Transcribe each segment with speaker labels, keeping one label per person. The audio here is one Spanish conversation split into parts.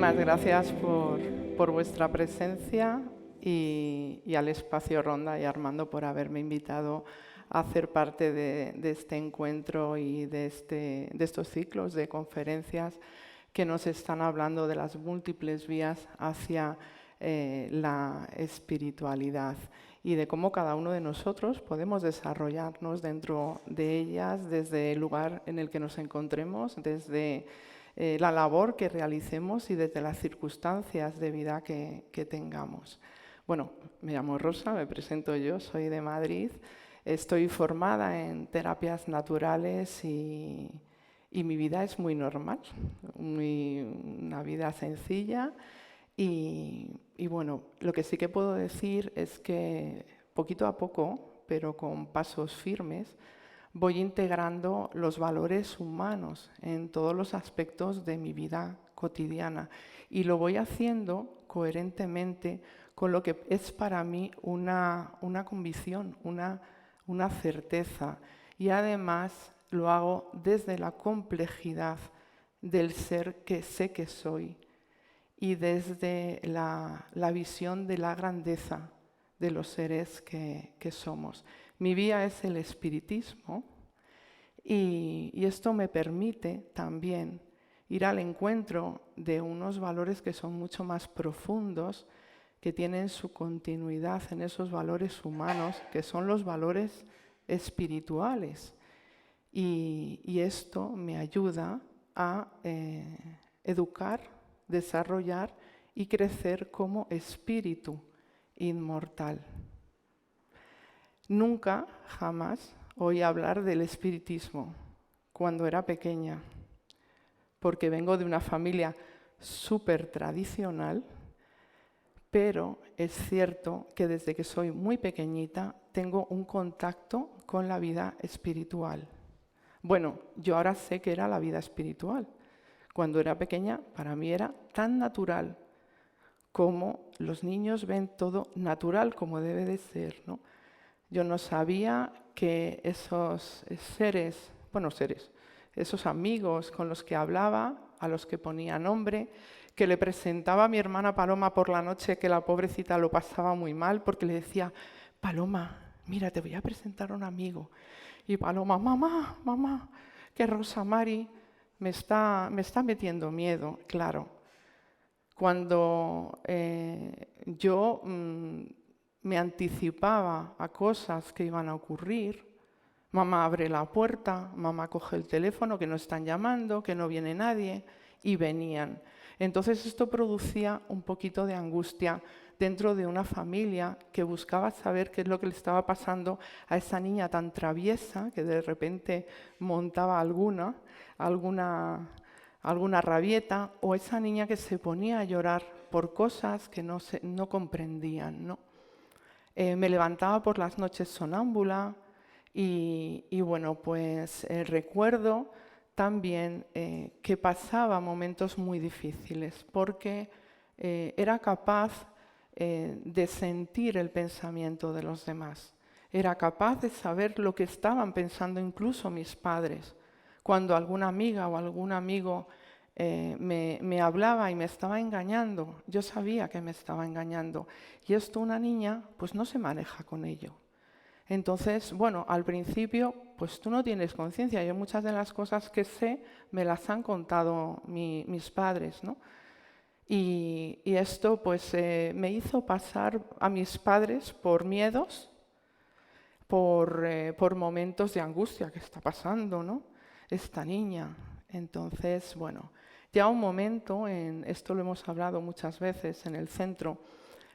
Speaker 1: Muchísimas gracias por vuestra presencia y al Espacio Ronda y Armando por haberme invitado a hacer parte de este encuentro y de estos ciclos de conferencias que nos están hablando de las múltiples vías hacia la espiritualidad y de cómo cada uno de nosotros podemos desarrollarnos dentro de ellas desde el lugar en el que nos encontremos, desde la labor que realicemos y desde las circunstancias de vida que tengamos. Bueno, me llamo Rosa, me presento yo, soy de Madrid, estoy formada en terapias naturales y mi vida es muy normal, una vida sencilla y bueno, lo que sí que puedo decir es que poquito a poco, pero con pasos firmes, voy integrando los valores humanos en todos los aspectos de mi vida cotidiana y lo voy haciendo coherentemente con lo que es para mí una convicción, una certeza, y además lo hago desde la complejidad del ser que sé que soy y desde la visión de la grandeza de los seres que somos. Mi vía es el espiritismo y esto me permite también ir al encuentro de unos valores que son mucho más profundos, que tienen su continuidad en esos valores humanos, que son los valores espirituales. Y esto me ayuda a educar, desarrollar y crecer como espíritu inmortal. Nunca, jamás, oí hablar del espiritismo cuando era pequeña, porque vengo de una familia súper tradicional, pero es cierto que desde que soy muy pequeñita tengo un contacto con la vida espiritual. Bueno, yo ahora sé que era la vida espiritual. Cuando era pequeña, para mí era tan natural como los niños ven todo natural como debe de ser, ¿no? Yo no sabía que esos seres, esos amigos con los que hablaba, a los que ponía nombre, que le presentaba a mi hermana Paloma por la noche, que la pobrecita lo pasaba muy mal, porque le decía, Paloma, mira, te voy a presentar a un amigo. Y Paloma, mamá, que Rosa Mari me está metiendo miedo, claro. Cuando yo me anticipaba a cosas que iban a ocurrir, mamá abre la puerta, mamá coge el teléfono, que no están llamando, que no viene nadie, y venían. Entonces esto producía un poquito de angustia dentro de una familia que buscaba saber qué es lo que le estaba pasando a esa niña tan traviesa que de repente montaba alguna rabieta, o esa niña que se ponía a llorar por cosas que no comprendían, ¿no? Me levantaba por las noches sonámbula y bueno, pues recuerdo también que pasaba momentos muy difíciles porque era capaz de sentir el pensamiento de los demás. Era capaz de saber lo que estaban pensando incluso mis padres. Cuando alguna amiga o algún amigo me hablaba y me estaba engañando, yo sabía que me estaba engañando. Y esto una niña pues no se maneja con ello. Entonces, bueno, al principio pues tú no tienes conciencia. Yo muchas de las cosas que sé me las han contado mis padres, ¿no? Y esto pues me hizo pasar a mis padres por miedos, por momentos de angustia que está pasando, ¿no? Esta niña. Entonces, bueno, ya un momento, esto lo hemos hablado muchas veces en el centro,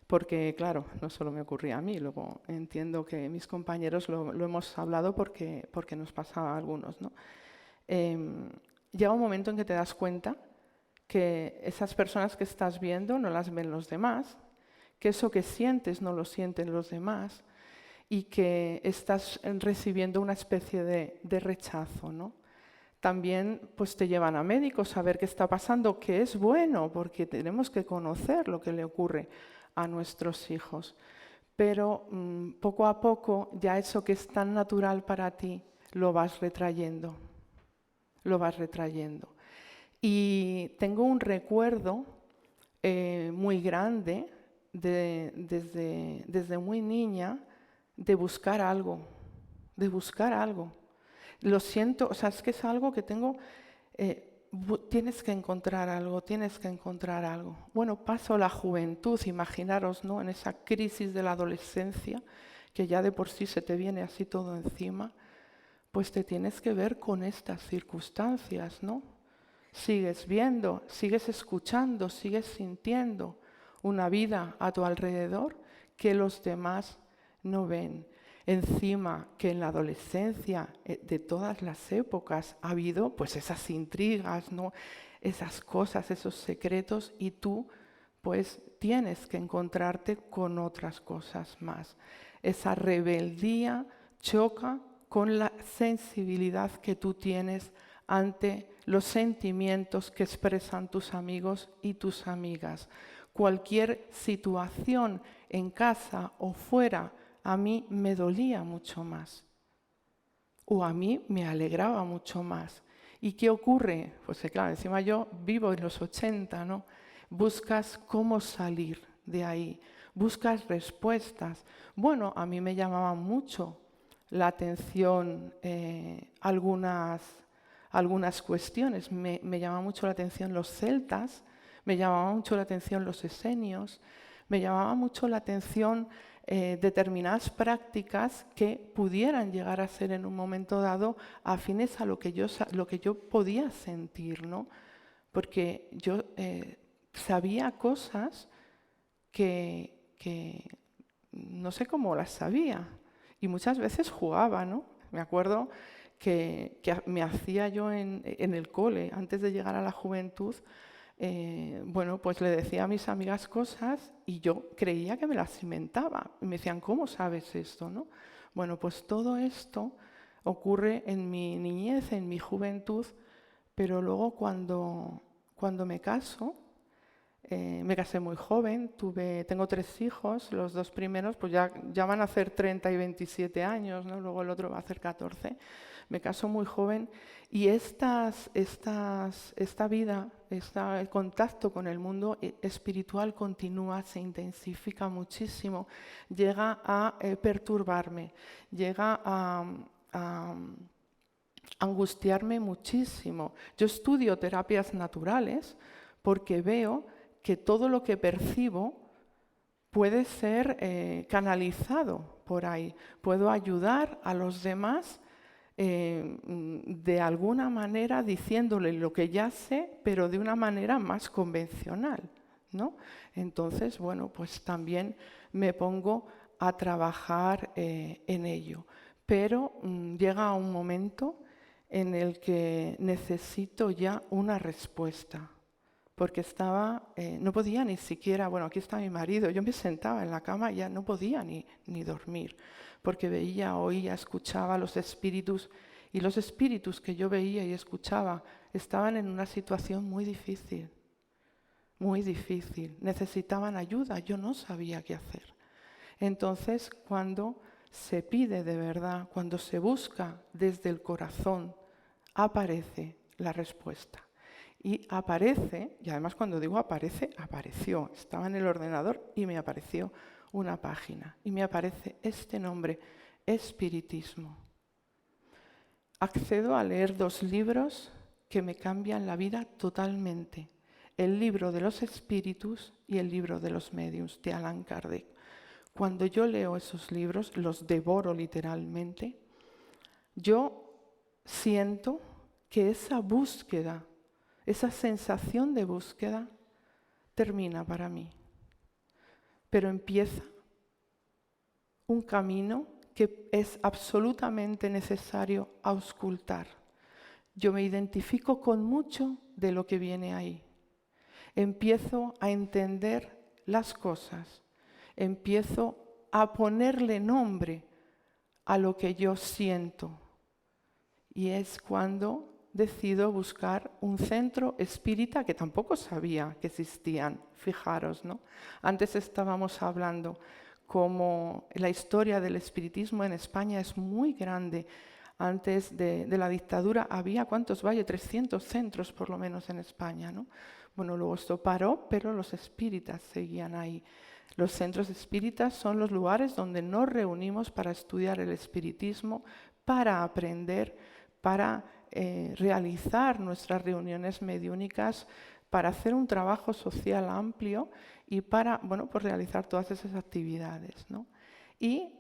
Speaker 1: porque claro, no solo me ocurría a mí, luego entiendo que mis compañeros lo hemos hablado porque nos pasaba a algunos, ¿no? Llega un momento en que te das cuenta que esas personas que estás viendo no las ven los demás, que eso que sientes no lo sienten los demás y que estás recibiendo una especie de rechazo, ¿no? También pues te llevan a médicos a ver qué está pasando, que es bueno porque tenemos que conocer lo que le ocurre a nuestros hijos. Pero poco a poco ya eso que es tan natural para ti lo vas retrayendo. Y tengo un recuerdo muy grande, desde muy niña, de buscar algo, Lo siento, o sea, es que es algo que tengo, tienes que encontrar algo. Bueno, paso la juventud, imaginaros, ¿no? En esa crisis de la adolescencia, que ya de por sí se te viene así todo encima, pues te tienes que ver con estas circunstancias, ¿no? Sigues viendo, sigues escuchando, sigues sintiendo una vida a tu alrededor que los demás no ven. Encima que en la adolescencia de todas las épocas ha habido pues esas intrigas, ¿no? Esas cosas, esos secretos, y tú pues tienes que encontrarte con otras cosas más. Esa rebeldía choca con la sensibilidad que tú tienes ante los sentimientos que expresan tus amigos y tus amigas. Cualquier situación en casa o fuera a mí me dolía mucho más, o a mí me alegraba mucho más. ¿Y qué ocurre? Pues claro, encima yo vivo en los 80, ¿no? Buscas cómo salir de ahí, buscas respuestas. Bueno, a mí me llamaban mucho la atención algunas cuestiones. Me llamaban mucho la atención los celtas, me llamaban mucho la atención los esenios, me llamaba mucho la atención determinadas prácticas que pudieran llegar a ser en un momento dado afines a lo que yo podía sentir, ¿no? Porque yo sabía cosas que no sé cómo las sabía, y muchas veces jugaba, ¿no? Me acuerdo que me hacía yo en el cole, antes de llegar a la juventud, bueno, pues le decía a mis amigas cosas y yo creía que me las inventaba. Y me decían, ¿cómo sabes esto, no? Bueno, pues todo esto ocurre en mi niñez, en mi juventud, pero luego cuando me caso, me casé muy joven, tengo 3 hijos, los 2 primeros pues ya van a hacer 30 y 27 años, ¿no? Luego el otro va a hacer 14. Me caso muy joven y esta vida, el contacto con el mundo espiritual continúa, se intensifica muchísimo, llega a perturbarme, llega a angustiarme muchísimo. Yo estudio terapias naturales porque veo que todo lo que percibo puede ser canalizado por ahí. Puedo ayudar a los demás de alguna manera diciéndole lo que ya sé, pero de una manera más convencional, ¿no? Entonces, bueno, pues también me pongo a trabajar en ello. Pero llega un momento en el que necesito ya una respuesta. Porque no podía ni siquiera, bueno, aquí está mi marido, yo me sentaba en la cama y ya no podía ni dormir, porque veía, oía, escuchaba los espíritus, y los espíritus que yo veía y escuchaba estaban en una situación muy difícil, necesitaban ayuda, yo no sabía qué hacer. Entonces, cuando se pide de verdad, cuando se busca desde el corazón, aparece la respuesta. Y aparece, y además cuando digo aparece, apareció. Estaba en el ordenador y me apareció una página. Y me aparece este nombre, Espiritismo. Accedo a leer 2 libros que me cambian la vida totalmente. El libro de los espíritus y el libro de los mediums, de Allan Kardec. Cuando yo leo esos libros, los devoro literalmente, yo siento que esa búsqueda, esa sensación de búsqueda termina para mí, pero empieza un camino que es absolutamente necesario auscultar. Yo me identifico con mucho de lo que viene ahí. Empiezo a entender las cosas, empiezo a ponerle nombre a lo que yo siento, y es cuando decido buscar un centro espírita que tampoco sabía que existían. Fijaros, ¿no? Antes estábamos hablando cómo la historia del espiritismo en España es muy grande. Antes de la dictadura había, ¿cuántos? 300 centros por lo menos en España, ¿no? Bueno, luego esto paró, pero los espíritas seguían ahí. Los centros espíritas son los lugares donde nos reunimos para estudiar el espiritismo, para aprender, para realizar nuestras reuniones mediúnicas, para hacer un trabajo social amplio y para pues realizar todas esas actividades, ¿no? Y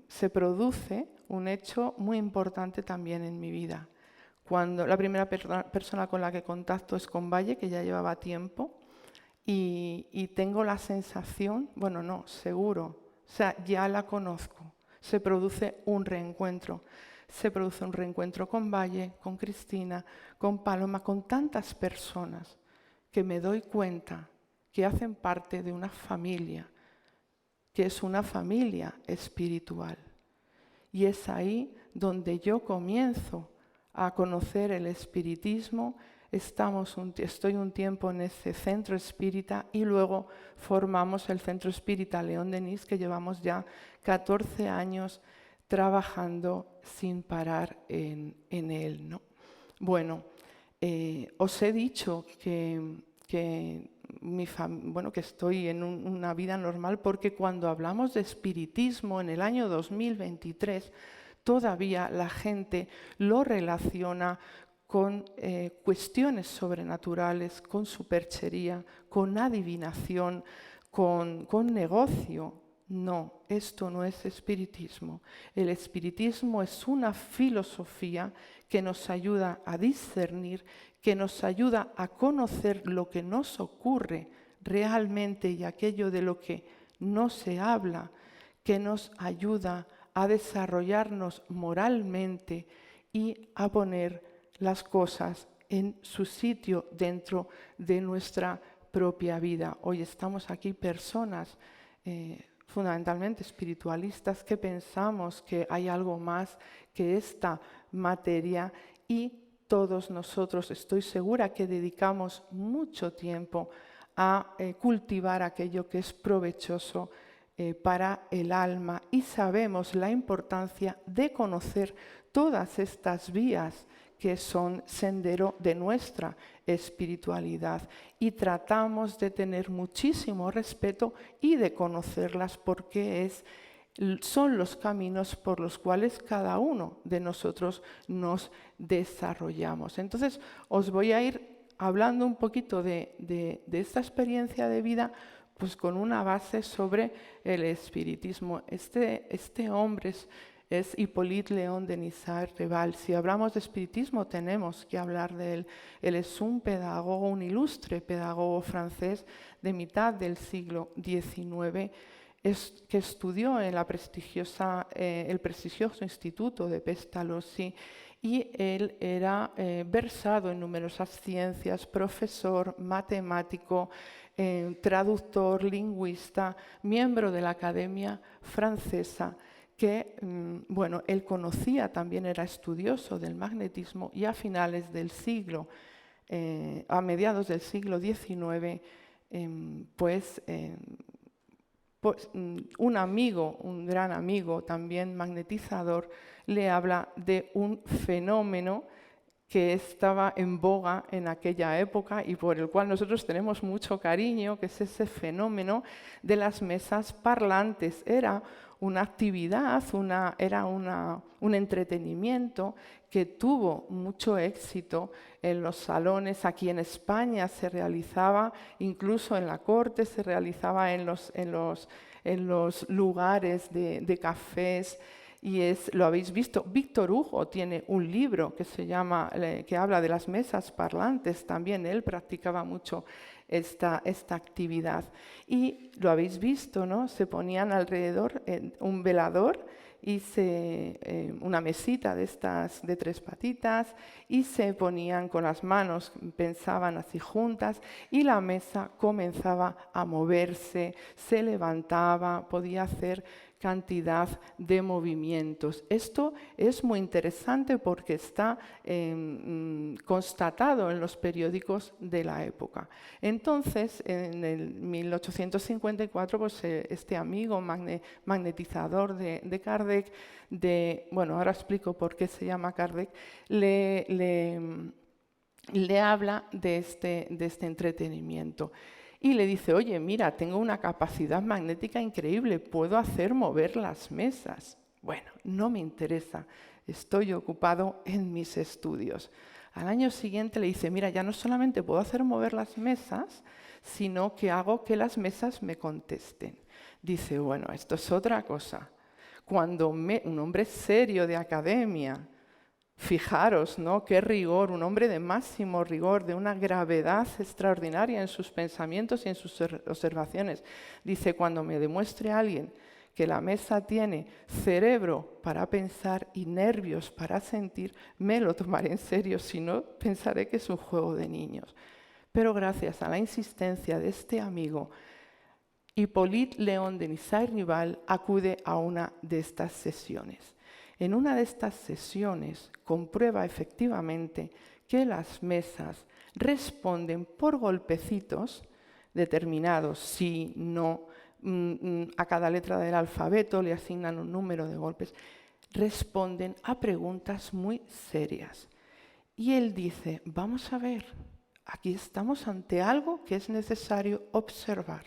Speaker 1: se produce un hecho muy importante también en mi vida. Cuando la primera persona con la que contacto es con Valle, que ya llevaba tiempo, y tengo la sensación, bueno, no, seguro, o sea, ya la conozco. Se produce un reencuentro. Se produce un reencuentro con Valle, con Cristina, con Paloma, con tantas personas que me doy cuenta que hacen parte de una familia, que es una familia espiritual. Y es ahí donde yo comienzo a conocer el espiritismo. Estoy un tiempo en ese centro espírita y luego formamos el Centro Espírita León Denis, que llevamos ya 14 años trabajando sin parar en él, ¿no? Bueno, os he dicho que estoy en una vida normal porque cuando hablamos de espiritismo en el año 2023, todavía la gente lo relaciona con cuestiones sobrenaturales, con superchería, con adivinación, con negocio. No, esto no es espiritismo. El espiritismo es una filosofía que nos ayuda a discernir, que nos ayuda a conocer lo que nos ocurre realmente y aquello de lo que no se habla, que nos ayuda a desarrollarnos moralmente y a poner las cosas en su sitio dentro de nuestra propia vida. Hoy estamos aquí personas fundamentalmente espiritualistas que pensamos que hay algo más que esta materia y todos nosotros, estoy segura que dedicamos mucho tiempo a cultivar aquello que es provechoso para el alma y sabemos la importancia de conocer todas estas vías que son sendero de nuestra espiritualidad y tratamos de tener muchísimo respeto y de conocerlas porque son los caminos por los cuales cada uno de nosotros nos desarrollamos. Entonces, os voy a ir hablando un poquito de esta experiencia de vida, pues con una base sobre el espiritismo. Este hombre es Hippolyte Léon Denis Rival. Si hablamos de espiritismo tenemos que hablar de él. Él es un pedagogo, un ilustre pedagogo francés de mitad del siglo XIX, que estudió en el prestigioso Instituto de Pestalozzi, y él era versado en numerosas ciencias, profesor, matemático, traductor, lingüista, miembro de la Academia Francesa, que, él conocía, también era estudioso del magnetismo y a mediados del siglo XIX, un amigo, un gran amigo, también magnetizador, le habla de un fenómeno que estaba en boga en aquella época y por el cual nosotros tenemos mucho cariño, que es ese fenómeno de las mesas parlantes. Era una actividad, un entretenimiento que tuvo mucho éxito en los salones. Aquí en España se realizaba, incluso en la corte, se realizaba en los lugares de cafés. Y lo habéis visto, Víctor Hugo tiene un libro que habla de las mesas parlantes, también él practicaba mucho esta actividad. Y lo habéis visto, ¿no? Se ponían alrededor un velador y una mesita de estas de 3 patitas y se ponían con las manos, pensaban así juntas y la mesa comenzaba a moverse, se levantaba, podía hacer cantidad de movimientos. Esto es muy interesante porque está constatado en los periódicos de la época. Entonces, en el 1854, pues, este amigo magnetizador de Kardec, ahora explico por qué se llama Kardec, le le habla de este entretenimiento. Y le dice, oye, mira, tengo una capacidad magnética increíble, puedo hacer mover las mesas. Bueno, no me interesa, estoy ocupado en mis estudios. Al año siguiente le dice, mira, ya no solamente puedo hacer mover las mesas, sino que hago que las mesas me contesten. Dice, bueno, esto es otra cosa. Cuando un hombre serio de academia, fijaros, ¿no? Qué rigor, un hombre de máximo rigor, de una gravedad extraordinaria en sus pensamientos y en sus observaciones. Dice, cuando me demuestre a alguien que la mesa tiene cerebro para pensar y nervios para sentir, me lo tomaré en serio, si no, pensaré que es un juego de niños. Pero gracias a la insistencia de este amigo, Hippolyte Léon Denis Rival acude a una de estas sesiones. En una de estas sesiones comprueba efectivamente que las mesas responden por golpecitos determinados, sí, no, a cada letra del alfabeto le asignan un número de golpes, responden a preguntas muy serias. Y él dice, vamos a ver, aquí estamos ante algo que es necesario observar.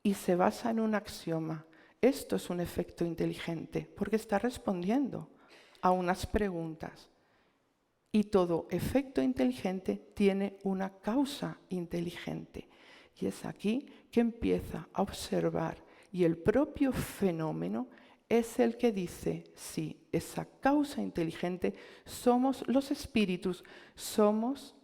Speaker 1: Y se basa en un axioma. Esto es un efecto inteligente porque está respondiendo a unas preguntas. Y todo efecto inteligente tiene una causa inteligente. Y es aquí que empieza a observar. Y el propio fenómeno es el que dice, sí, esa causa inteligente somos los espíritus, somos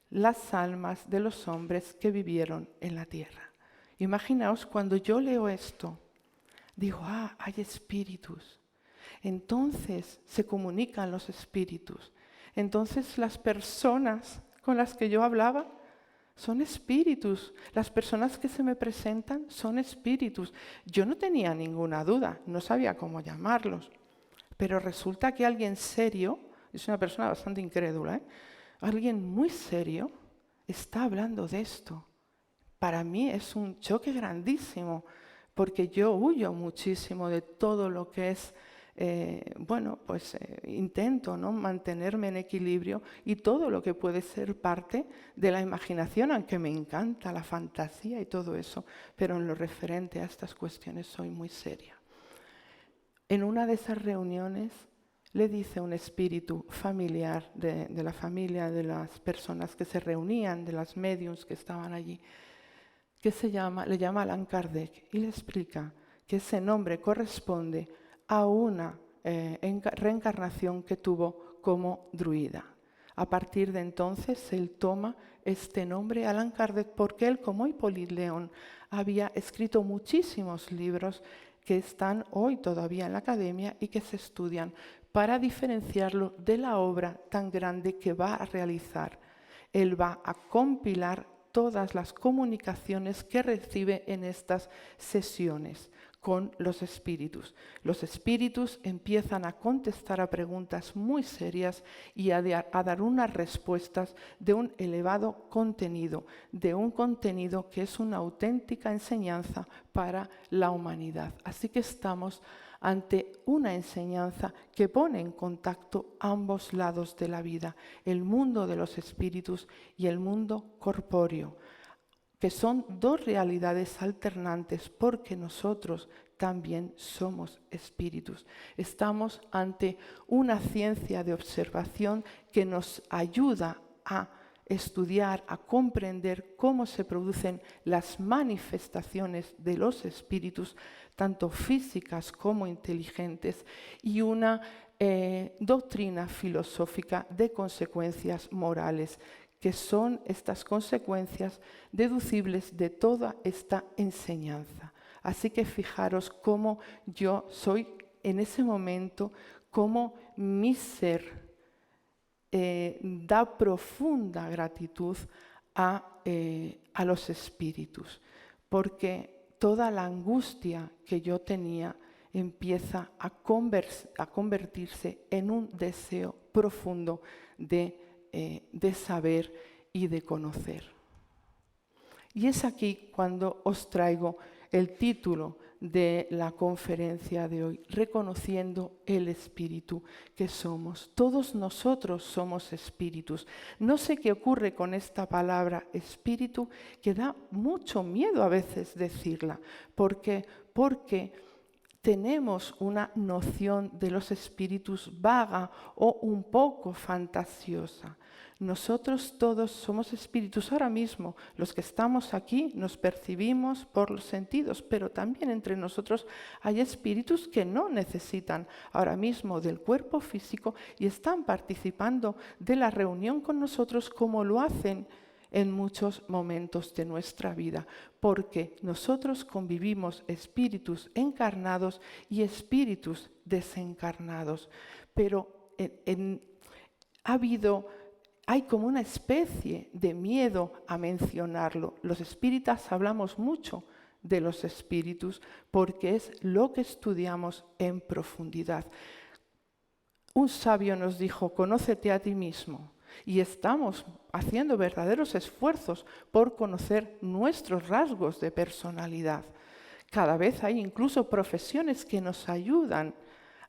Speaker 1: las almas de los hombres que vivieron en la tierra. Imaginaos, cuando yo leo esto, digo, hay espíritus. Entonces se comunican los espíritus. Entonces las personas con las que yo hablaba son espíritus. Las personas que se me presentan son espíritus. Yo no tenía ninguna duda, no sabía cómo llamarlos. Pero resulta que alguien serio, es una persona bastante incrédula, alguien muy serio está hablando de esto. Para mí es un choque grandísimo, porque yo huyo muchísimo de todo lo que es, intento, ¿no?, mantenerme en equilibrio y todo lo que puede ser parte de la imaginación, aunque me encanta la fantasía y todo eso, pero en lo referente a estas cuestiones soy muy seria. En una de esas reuniones le dice un espíritu familiar de la familia, de las personas que se reunían, de las médiums que estaban allí, que le llama Allan Kardec y le explica que ese nombre corresponde a una reencarnación que tuvo como druida. A partir de entonces él toma este nombre, Allan Kardec, porque él, como Hippolyte Léon, había escrito muchísimos libros que están hoy todavía en la academia y que se estudian para diferenciarlo de la obra tan grande que va a realizar. Él va a compilar todas las comunicaciones que recibe en estas sesiones con los espíritus. Los espíritus empiezan a contestar a preguntas muy serias y a dar unas respuestas de un elevado contenido, de un contenido que es una auténtica enseñanza para la humanidad. Así que estamos ante una enseñanza que pone en contacto ambos lados de la vida, el mundo de los espíritus y el mundo corpóreo, que son dos realidades alternantes porque nosotros también somos espíritus. Estamos ante una ciencia de observación que nos ayuda a estudiar, a comprender cómo se producen las manifestaciones de los espíritus, tanto físicas como inteligentes, y una doctrina filosófica de consecuencias morales, que son estas consecuencias deducibles de toda esta enseñanza. Así que fijaros cómo yo soy en ese momento, cómo mi ser da profunda gratitud a los espíritus, porque toda la angustia que yo tenía empieza a convertirse en un deseo profundo de saber y de conocer. Y es aquí cuando os traigo el título de la conferencia de hoy, reconociendo el espíritu que somos. Todos nosotros somos espíritus. No sé qué ocurre con esta palabra espíritu, que da mucho miedo a veces decirla. ¿Por qué? Porque tenemos una noción de los espíritus vaga o un poco fantasiosa. Nosotros todos somos espíritus ahora mismo. Los que estamos aquí nos percibimos por los sentidos, pero también entre nosotros hay espíritus que no necesitan ahora mismo del cuerpo físico y están participando de la reunión con nosotros como lo hacen en muchos momentos de nuestra vida, porque nosotros convivimos espíritus encarnados y espíritus desencarnados. Pero hay como una especie de miedo a mencionarlo. Los espíritas hablamos mucho de los espíritus porque es lo que estudiamos en profundidad. Un sabio nos dijo: conócete a ti mismo. Y estamos haciendo verdaderos esfuerzos por conocer nuestros rasgos de personalidad. Cada vez hay incluso profesiones que nos ayudan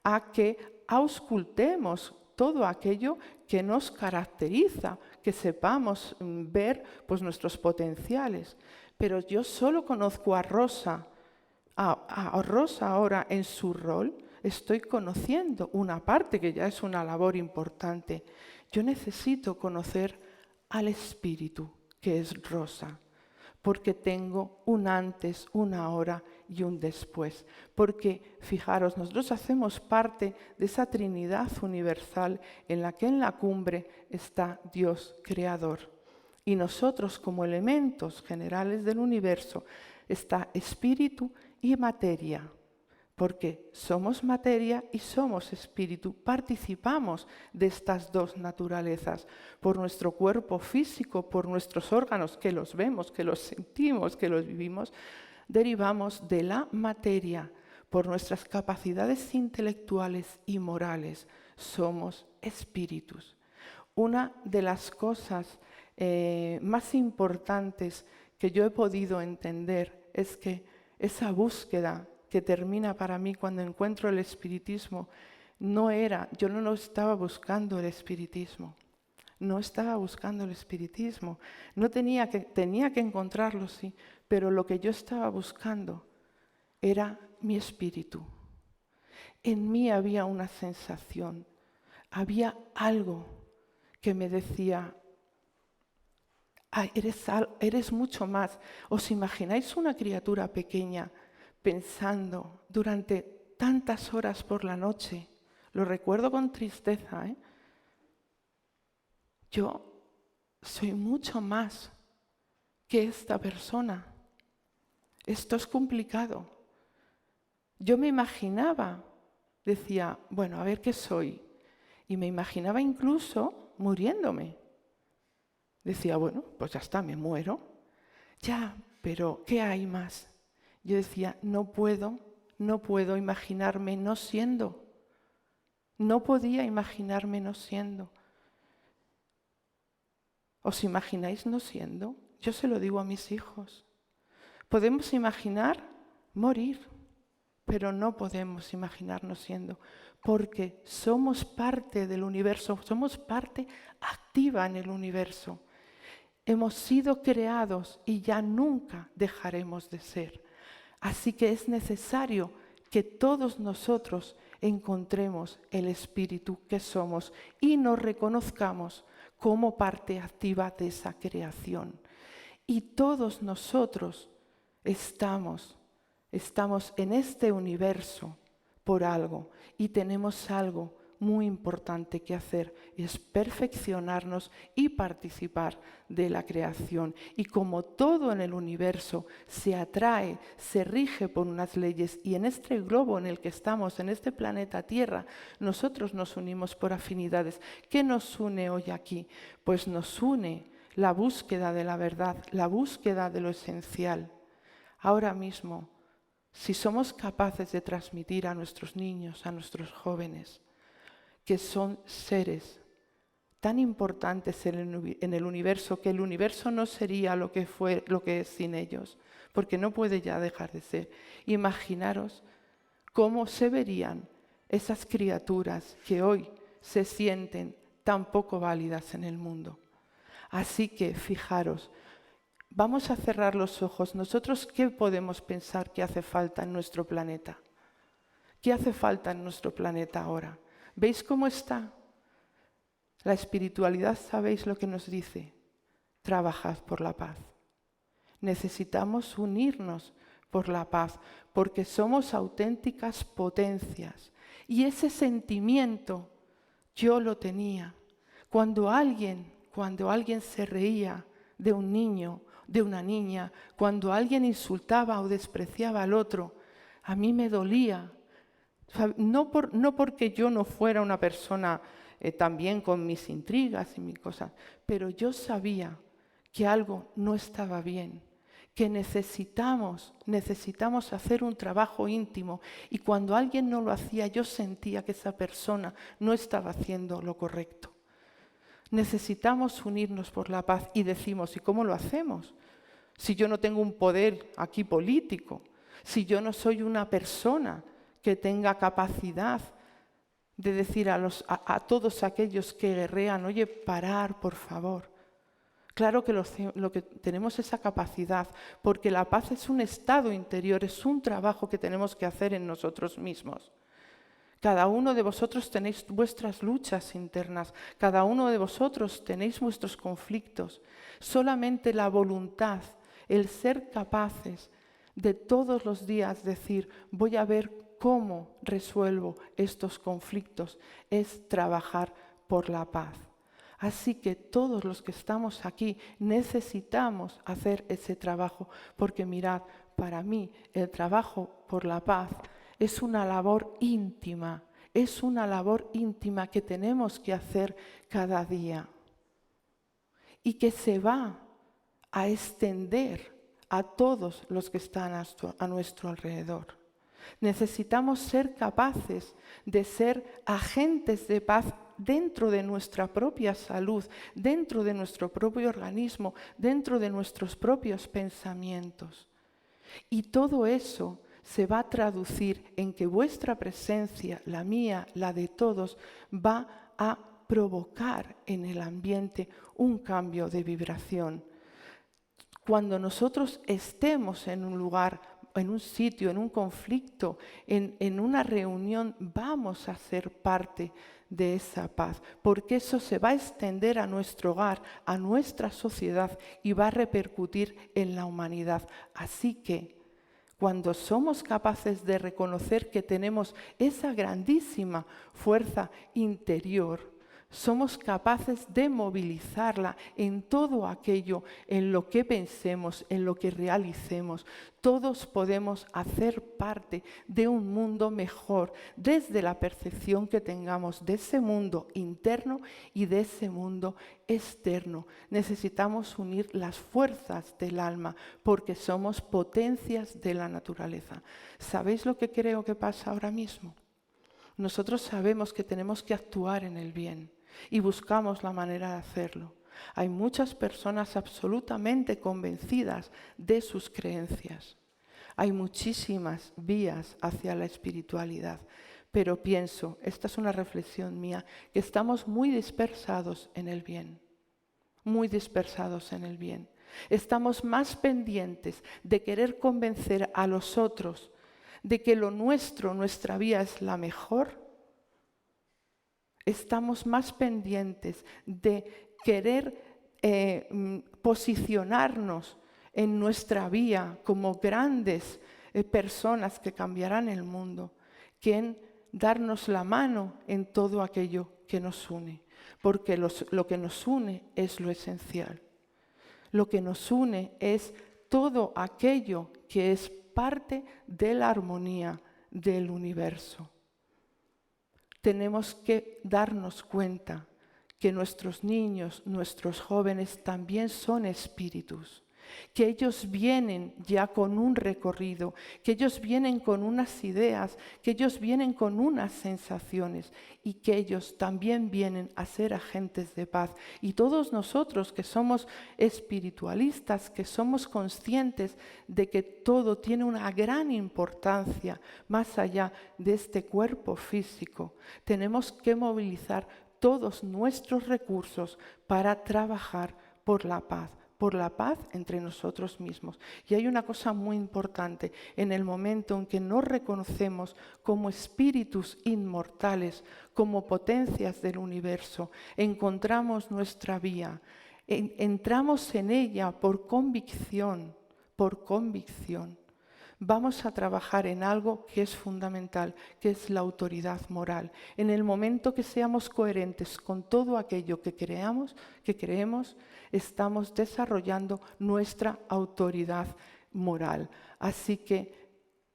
Speaker 1: a que auscultemos todo aquello que nos caracteriza, que sepamos ver pues, nuestros potenciales. Pero yo solo conozco a Rosa, a Rosa ahora en su rol, estoy conociendo una parte que ya es una labor importante. Yo necesito conocer al espíritu que es Rosa, porque tengo un antes, una ahora y un después. Porque, fijaros, nosotros hacemos parte de esa Trinidad universal en la que en la cumbre está Dios creador. Y nosotros, como elementos generales del universo, está espíritu y materia. Porque somos materia y somos espíritu, participamos de estas dos naturalezas, por nuestro cuerpo físico, por nuestros órganos, que los vemos, que los sentimos, que los vivimos, derivamos de la materia, por nuestras capacidades intelectuales y morales, somos espíritus. Una de las cosas más importantes que yo he podido entender es que esa búsqueda que termina para mí cuando encuentro el espiritismo, yo no estaba buscando el espiritismo, tenía que encontrarlo, sí, pero lo que yo estaba buscando era mi espíritu. En mí había una sensación, había algo que me decía: eres mucho más. ¿Os imagináis una criatura pequeña pensando durante tantas horas por la noche? Lo recuerdo con tristeza, ¿eh? Yo soy mucho más que esta persona. Esto es complicado. Yo me imaginaba, decía, bueno, a ver qué soy. Y me imaginaba incluso muriéndome. Decía, bueno, pues ya está, me muero. Ya, pero ¿qué hay más? Yo decía, no puedo imaginarme no siendo. No podía imaginarme no siendo. ¿Os imagináis no siendo? Yo se lo digo a mis hijos. Podemos imaginar morir, pero no podemos imaginarnos siendo, porque somos parte del universo, somos parte activa en el universo. Hemos sido creados y ya nunca dejaremos de ser. Así que es necesario que todos nosotros encontremos el espíritu que somos y nos reconozcamos como parte activa de esa creación. Y todos nosotros estamos en este universo por algo y tenemos algo muy importante que hacer, es perfeccionarnos y participar de la creación. Y como todo en el universo se atrae, se rige por unas leyes, y en este globo en el que estamos, en este planeta Tierra, nosotros nos unimos por afinidades. ¿Qué nos une hoy aquí? Pues nos une la búsqueda de la verdad, la búsqueda de lo esencial. Ahora mismo, si somos capaces de transmitir a nuestros niños, a nuestros jóvenes, que son seres tan importantes en el universo, que el universo no sería lo que es sin ellos, porque no puede ya dejar de ser. Imaginaros cómo se verían esas criaturas que hoy se sienten tan poco válidas en el mundo. Así que fijaros, vamos a cerrar los ojos. ¿Nosotros qué podemos pensar que hace falta en nuestro planeta? ¿Qué hace falta en nuestro planeta ahora? ¿Veis cómo está? La espiritualidad, ¿sabéis lo que nos dice? Trabajad por la paz. Necesitamos unirnos por la paz, porque somos auténticas potencias. Y ese sentimiento yo lo tenía. Cuando alguien se reía de un niño, de una niña, cuando alguien insultaba o despreciaba al otro, a mí me dolía. No porque yo no fuera una persona también con mis intrigas y mis cosas, pero yo sabía que algo no estaba bien, que necesitamos hacer un trabajo íntimo, y cuando alguien no lo hacía, yo sentía que esa persona no estaba haciendo lo correcto. Necesitamos unirnos por la paz y decimos, ¿y cómo lo hacemos? Si yo no tengo un poder aquí político, si yo no soy una persona que tenga capacidad de decir a todos aquellos que guerrean, oye, parar, por favor. Claro que lo que tenemos esa capacidad, porque la paz es un estado interior, es un trabajo que tenemos que hacer en nosotros mismos. Cada uno de vosotros tenéis vuestras luchas internas, cada uno de vosotros tenéis vuestros conflictos. Solamente la voluntad, el ser capaces de todos los días decir, voy a ver cómo resuelvo estos conflictos, es trabajar por la paz. Así que todos los que estamos aquí necesitamos hacer ese trabajo, porque mirad, para mí el trabajo por la paz es una labor íntima, que tenemos que hacer cada día y que se va a extender a todos los que están a nuestro alrededor. Necesitamos ser capaces de ser agentes de paz dentro de nuestra propia salud, dentro de nuestro propio organismo, dentro de nuestros propios pensamientos. Y todo eso se va a traducir en que vuestra presencia, la mía, la de todos, va a provocar en el ambiente un cambio de vibración. Cuando nosotros estemos en un lugar, en un sitio, en un conflicto, en una reunión, vamos a ser parte de esa paz, porque eso se va a extender a nuestro hogar, a nuestra sociedad, y va a repercutir en la humanidad. Así que cuando somos capaces de reconocer que tenemos esa grandísima fuerza interior, somos capaces de movilizarla en todo aquello, en lo que pensemos, en lo que realicemos. Todos podemos hacer parte de un mundo mejor desde la percepción que tengamos de ese mundo interno y de ese mundo externo. Necesitamos unir las fuerzas del alma porque somos potencias de la naturaleza. ¿Sabéis lo que creo que pasa ahora mismo? Nosotros sabemos que tenemos que actuar en el bien y buscamos la manera de hacerlo. Hay muchas personas absolutamente convencidas de sus creencias. Hay muchísimas vías hacia la espiritualidad, pero pienso, esta es una reflexión mía, que estamos muy dispersados en el bien, muy dispersados en el bien. Estamos más pendientes de querer convencer a los otros de que lo nuestro, nuestra vía es la mejor. Estamos más pendientes de querer posicionarnos en nuestra vía como grandes personas que cambiarán el mundo, que en darnos la mano en todo aquello que nos une. Porque lo que nos une es lo esencial. Lo que nos une es todo aquello que es parte de la armonía del universo. Tenemos que darnos cuenta que nuestros niños, nuestros jóvenes también son espíritus que ellos vienen ya con un recorrido, que ellos vienen con unas ideas, que ellos vienen con unas sensaciones y que ellos también vienen a ser agentes de paz. Y todos nosotros que somos espiritualistas, que somos conscientes de que todo tiene una gran importancia más allá de este cuerpo físico, tenemos que movilizar todos nuestros recursos para trabajar por la paz entre nosotros mismos. Y hay una cosa muy importante: en el momento en que nos reconocemos como espíritus inmortales, como potencias del universo, encontramos nuestra vía, entramos en ella por convicción, vamos a trabajar en algo que es fundamental, que es la autoridad moral. En el momento que seamos coherentes con todo aquello que creemos, estamos desarrollando nuestra autoridad moral. Así que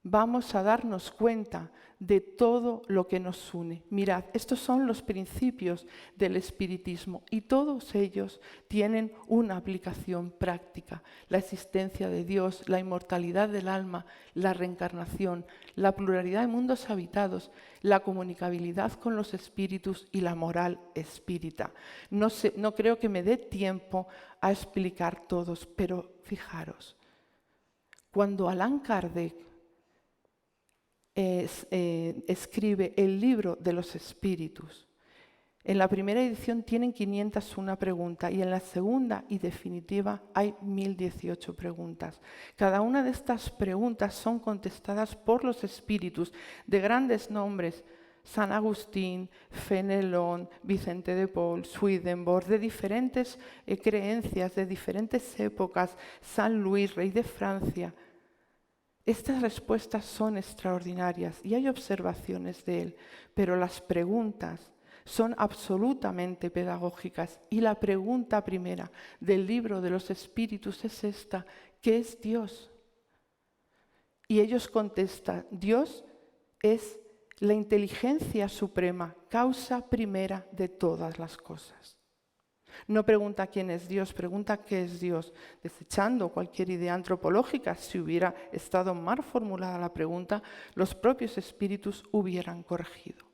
Speaker 1: vamos a darnos cuenta de todo lo que nos une. Mirad, estos son los principios del espiritismo y todos ellos tienen una aplicación práctica: la existencia de Dios, la inmortalidad del alma, la reencarnación, la pluralidad de mundos habitados, la comunicabilidad con los espíritus y la moral espírita. No creo que me dé tiempo a explicar todos, pero fijaros, cuando Allan Kardec escribe el libro de los espíritus, en la primera edición tienen 501 preguntas y en la segunda y definitiva hay 1018 preguntas. Cada una de estas preguntas son contestadas por los espíritus de grandes nombres: San Agustín, Fenelón, Vicente de Paul, Swedenborg, de diferentes creencias, de diferentes épocas, San Luis, rey de Francia. Estas respuestas son extraordinarias y hay observaciones de él, pero las preguntas son absolutamente pedagógicas. Y la pregunta primera del libro de los espíritus es esta: ¿qué es Dios? Y ellos contestan: Dios es la inteligencia suprema, causa primera de todas las cosas. No pregunta quién es Dios, pregunta qué es Dios, desechando cualquier idea antropológica. Si hubiera estado mal formulada la pregunta, los propios espíritus hubieran corregido.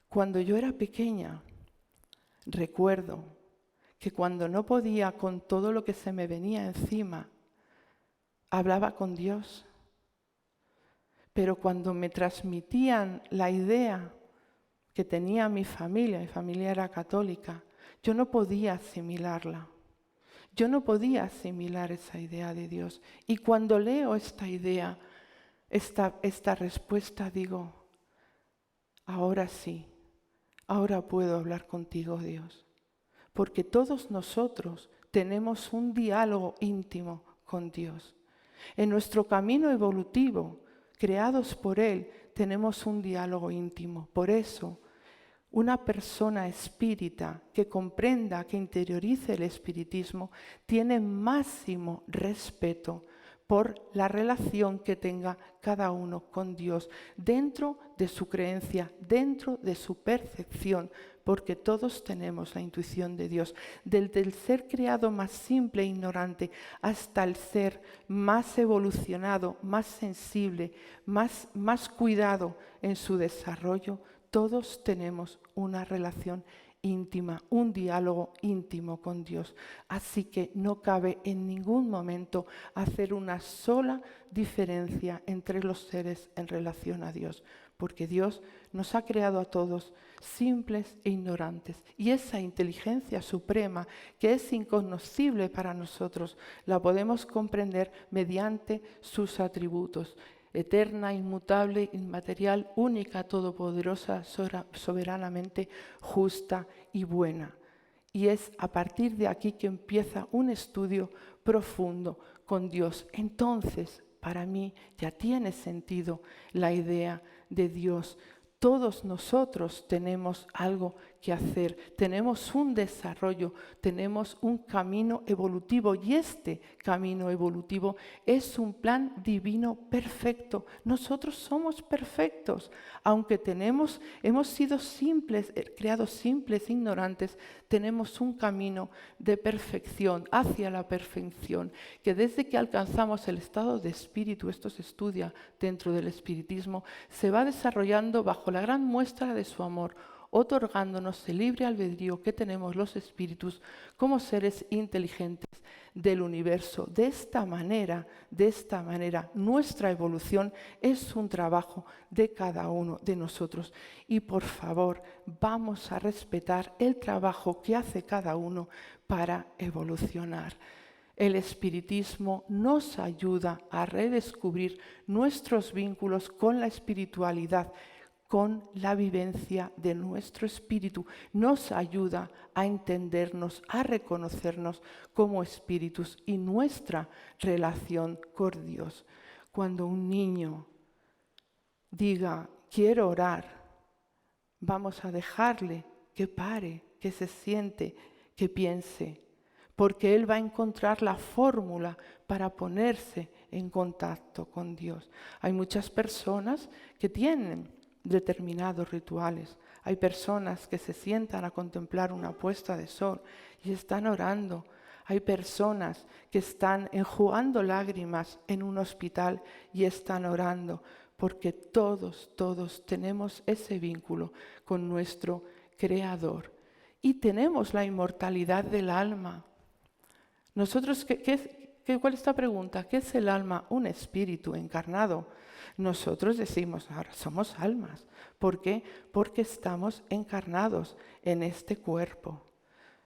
Speaker 1: Cuando yo era pequeña, recuerdo que cuando no podía con todo lo que se me venía encima, hablaba con Dios. Pero cuando me transmitían la idea que tenía mi familia era católica, yo no podía asimilarla. Yo no podía asimilar esa idea de Dios. Y cuando leo esta idea, esta respuesta, digo: ahora sí, ahora puedo hablar contigo, Dios. Porque todos nosotros tenemos un diálogo íntimo con Dios. En nuestro camino evolutivo, creados por Él, tenemos un diálogo íntimo. Por eso, una persona espírita que comprenda, que interiorice el espiritismo, tiene máximo respeto por la relación que tenga cada uno con Dios, dentro de su creencia, dentro de su percepción, porque todos tenemos la intuición de Dios. Desde el ser creado más simple e ignorante hasta el ser más evolucionado, más sensible, más cuidado en su desarrollo, todos tenemos una relación íntima, un diálogo íntimo con Dios. Así que no cabe en ningún momento hacer una sola diferencia entre los seres en relación a Dios, porque Dios nos ha creado a todos simples e ignorantes. Y esa inteligencia suprema, que es incognoscible para nosotros, la podemos comprender mediante sus atributos: eterna, inmutable, inmaterial, única, todopoderosa, soberanamente justa y buena. Y es a partir de aquí que empieza un estudio profundo con Dios. Entonces, para mí ya tiene sentido la idea de Dios Todos nosotros tenemos algo que hacer, tenemos un desarrollo, tenemos un camino evolutivo y este camino evolutivo es un plan divino perfecto. Nosotros somos perfectos, aunque hemos sido simples, creados simples, ignorantes, tenemos un camino de perfección, hacia la perfección, que desde que alcanzamos el estado de espíritu, esto se estudia dentro del espiritismo, se va desarrollando bajo la gran muestra de su amor, otorgándonos el libre albedrío que tenemos los espíritus como seres inteligentes del universo. De esta manera, nuestra evolución es un trabajo de cada uno de nosotros. Y por favor, vamos a respetar el trabajo que hace cada uno para evolucionar. El espiritismo nos ayuda a redescubrir nuestros vínculos con la espiritualidad, con la vivencia de nuestro espíritu. Nos ayuda a entendernos, a reconocernos como espíritus y nuestra relación con Dios. Cuando un niño diga, quiero orar, vamos a dejarle que pare, que se siente, que piense, porque él va a encontrar la fórmula para ponerse en contacto con Dios. Hay muchas personas que tienen determinados rituales. Hay personas que se sientan a contemplar una puesta de sol y están orando. Hay personas que están enjugando lágrimas en un hospital y están orando, porque todos tenemos ese vínculo con nuestro Creador y tenemos la inmortalidad del alma. Nosotros, ¿cuál es esta pregunta? ¿Qué es el alma? Un espíritu encarnado. Nosotros decimos, ahora somos almas. ¿Por qué? Porque estamos encarnados en este cuerpo.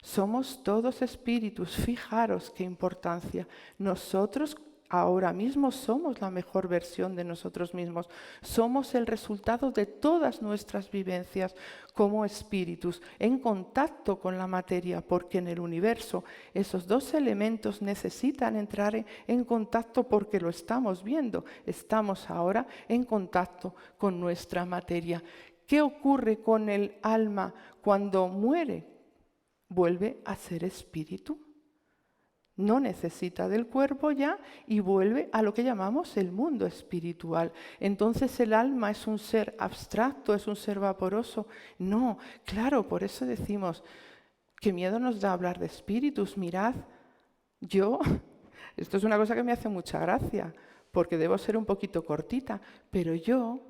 Speaker 1: Somos todos espíritus. Fijaros qué importancia. Nosotros ahora mismo somos la mejor versión de nosotros mismos. Somos el resultado de todas nuestras vivencias como espíritus, en contacto con la materia, porque en el universo esos dos elementos necesitan entrar en contacto porque lo estamos viendo. Estamos ahora en contacto con nuestra materia. ¿Qué ocurre con el alma cuando muere? Vuelve a ser espíritu. No necesita del cuerpo ya y vuelve a lo que llamamos el mundo espiritual. Entonces el alma es un ser abstracto, es un ser vaporoso. No, claro, por eso decimos, qué miedo nos da hablar de espíritus. Mirad, esto es una cosa que me hace mucha gracia, porque debo ser un poquito cortita, pero yo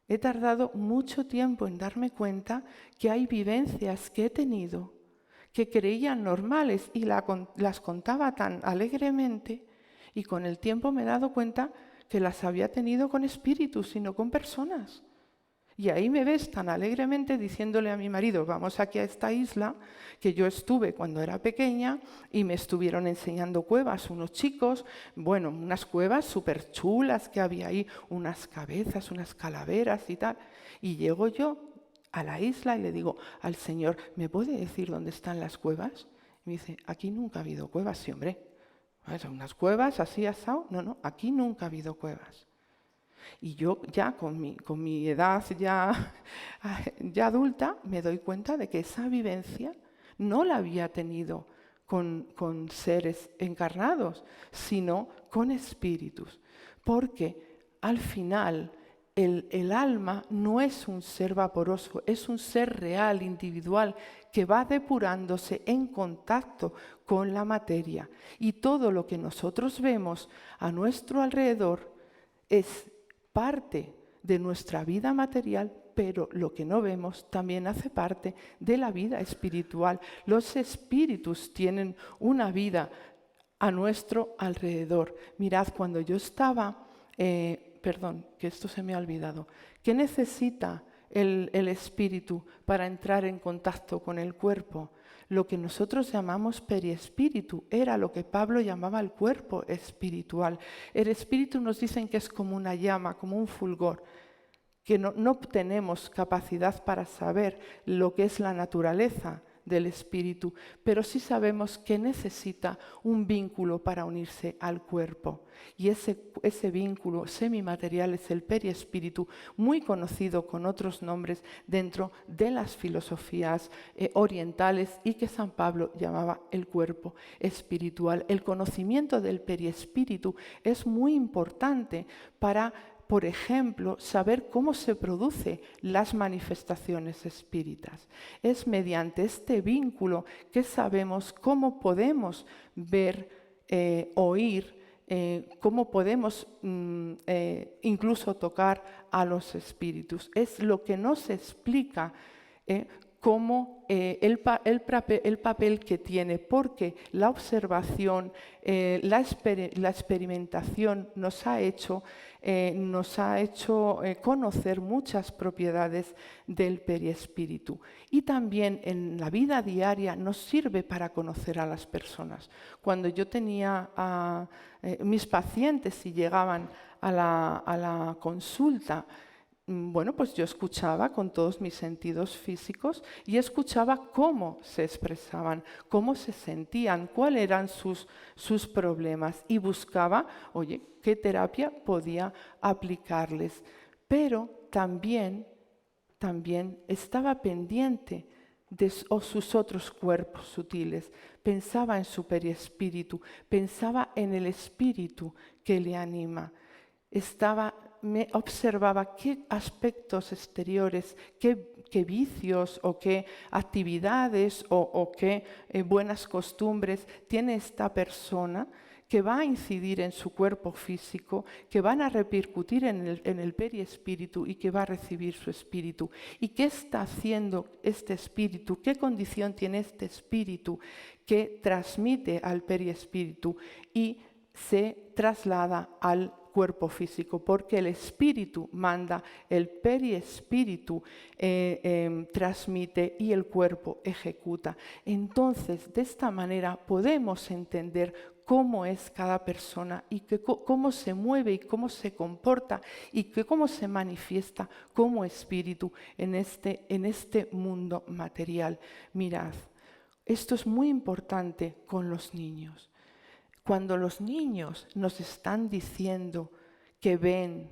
Speaker 1: he tardado mucho tiempo en darme cuenta que hay vivencias que he tenido que creían normales y las contaba tan alegremente, y con el tiempo me he dado cuenta que las había tenido con espíritus y no con personas. Y ahí me ves tan alegremente diciéndole a mi marido, vamos aquí a esta isla, que yo estuve cuando era pequeña y me estuvieron enseñando cuevas unos chicos, bueno, unas cuevas súper chulas que había ahí, unas cabezas, unas calaveras y tal. Y llego yo a la isla y le digo al Señor, ¿me puede decir dónde están las cuevas? Y me dice, aquí nunca ha habido cuevas. Sí, hombre, son unas cuevas así asado. No, aquí nunca ha habido cuevas. Y yo ya con mi edad ya adulta me doy cuenta de que esa vivencia no la había tenido con seres encarnados, sino con espíritus. Porque al final el alma no es un ser vaporoso, es un ser real, individual, que va depurándose en contacto con la materia. Y todo lo que nosotros vemos a nuestro alrededor es parte de nuestra vida material, pero lo que no vemos también hace parte de la vida espiritual. Los espíritus tienen una vida a nuestro alrededor. Mirad, cuando yo estaba... Perdón, que esto se me ha olvidado. ¿Qué necesita el espíritu para entrar en contacto con el cuerpo? Lo que nosotros llamamos periespíritu era lo que Pablo llamaba el cuerpo espiritual. El espíritu nos dicen que es como una llama, como un fulgor, que no tenemos capacidad para saber lo que es la naturaleza del espíritu, pero sí sabemos que necesita un vínculo para unirse al cuerpo. Y ese vínculo semimaterial es el periespíritu, muy conocido con otros nombres dentro de las filosofías orientales y que San Pablo llamaba el cuerpo espiritual. El conocimiento del periespíritu es muy importante para, por ejemplo, saber cómo se producen las manifestaciones espíritas. Es mediante este vínculo que sabemos cómo podemos ver, oír, cómo podemos incluso tocar a los espíritus. Es lo que nos explica cómo el papel que tiene, porque la observación, la experimentación nos ha hecho conocer muchas propiedades del periespíritu. Y también en la vida diaria nos sirve para conocer a las personas. Cuando yo tenía a mis pacientes y llegaban a la consulta, bueno, pues yo escuchaba con todos mis sentidos físicos y escuchaba cómo se expresaban, cómo se sentían, cuáles eran sus problemas y buscaba, oye, qué terapia podía aplicarles. Pero también estaba pendiente de sus otros cuerpos sutiles, pensaba en su periespíritu, pensaba en el espíritu que le anima. Me observaba qué aspectos exteriores, qué vicios o qué actividades o qué buenas costumbres tiene esta persona que va a incidir en su cuerpo físico, que van a repercutir en el periespíritu y que va a recibir su espíritu. ¿Y qué está haciendo este espíritu? ¿Qué condición tiene este espíritu que transmite al periespíritu y se traslada al cuerpo físico? Porque el espíritu manda, el periespíritu transmite y el cuerpo ejecuta. Entonces, de esta manera podemos entender cómo es cada persona y cómo se mueve y cómo se comporta y cómo se manifiesta como espíritu en este mundo material. Mirad, esto es muy importante con los niños. Cuando los niños nos están diciendo que ven,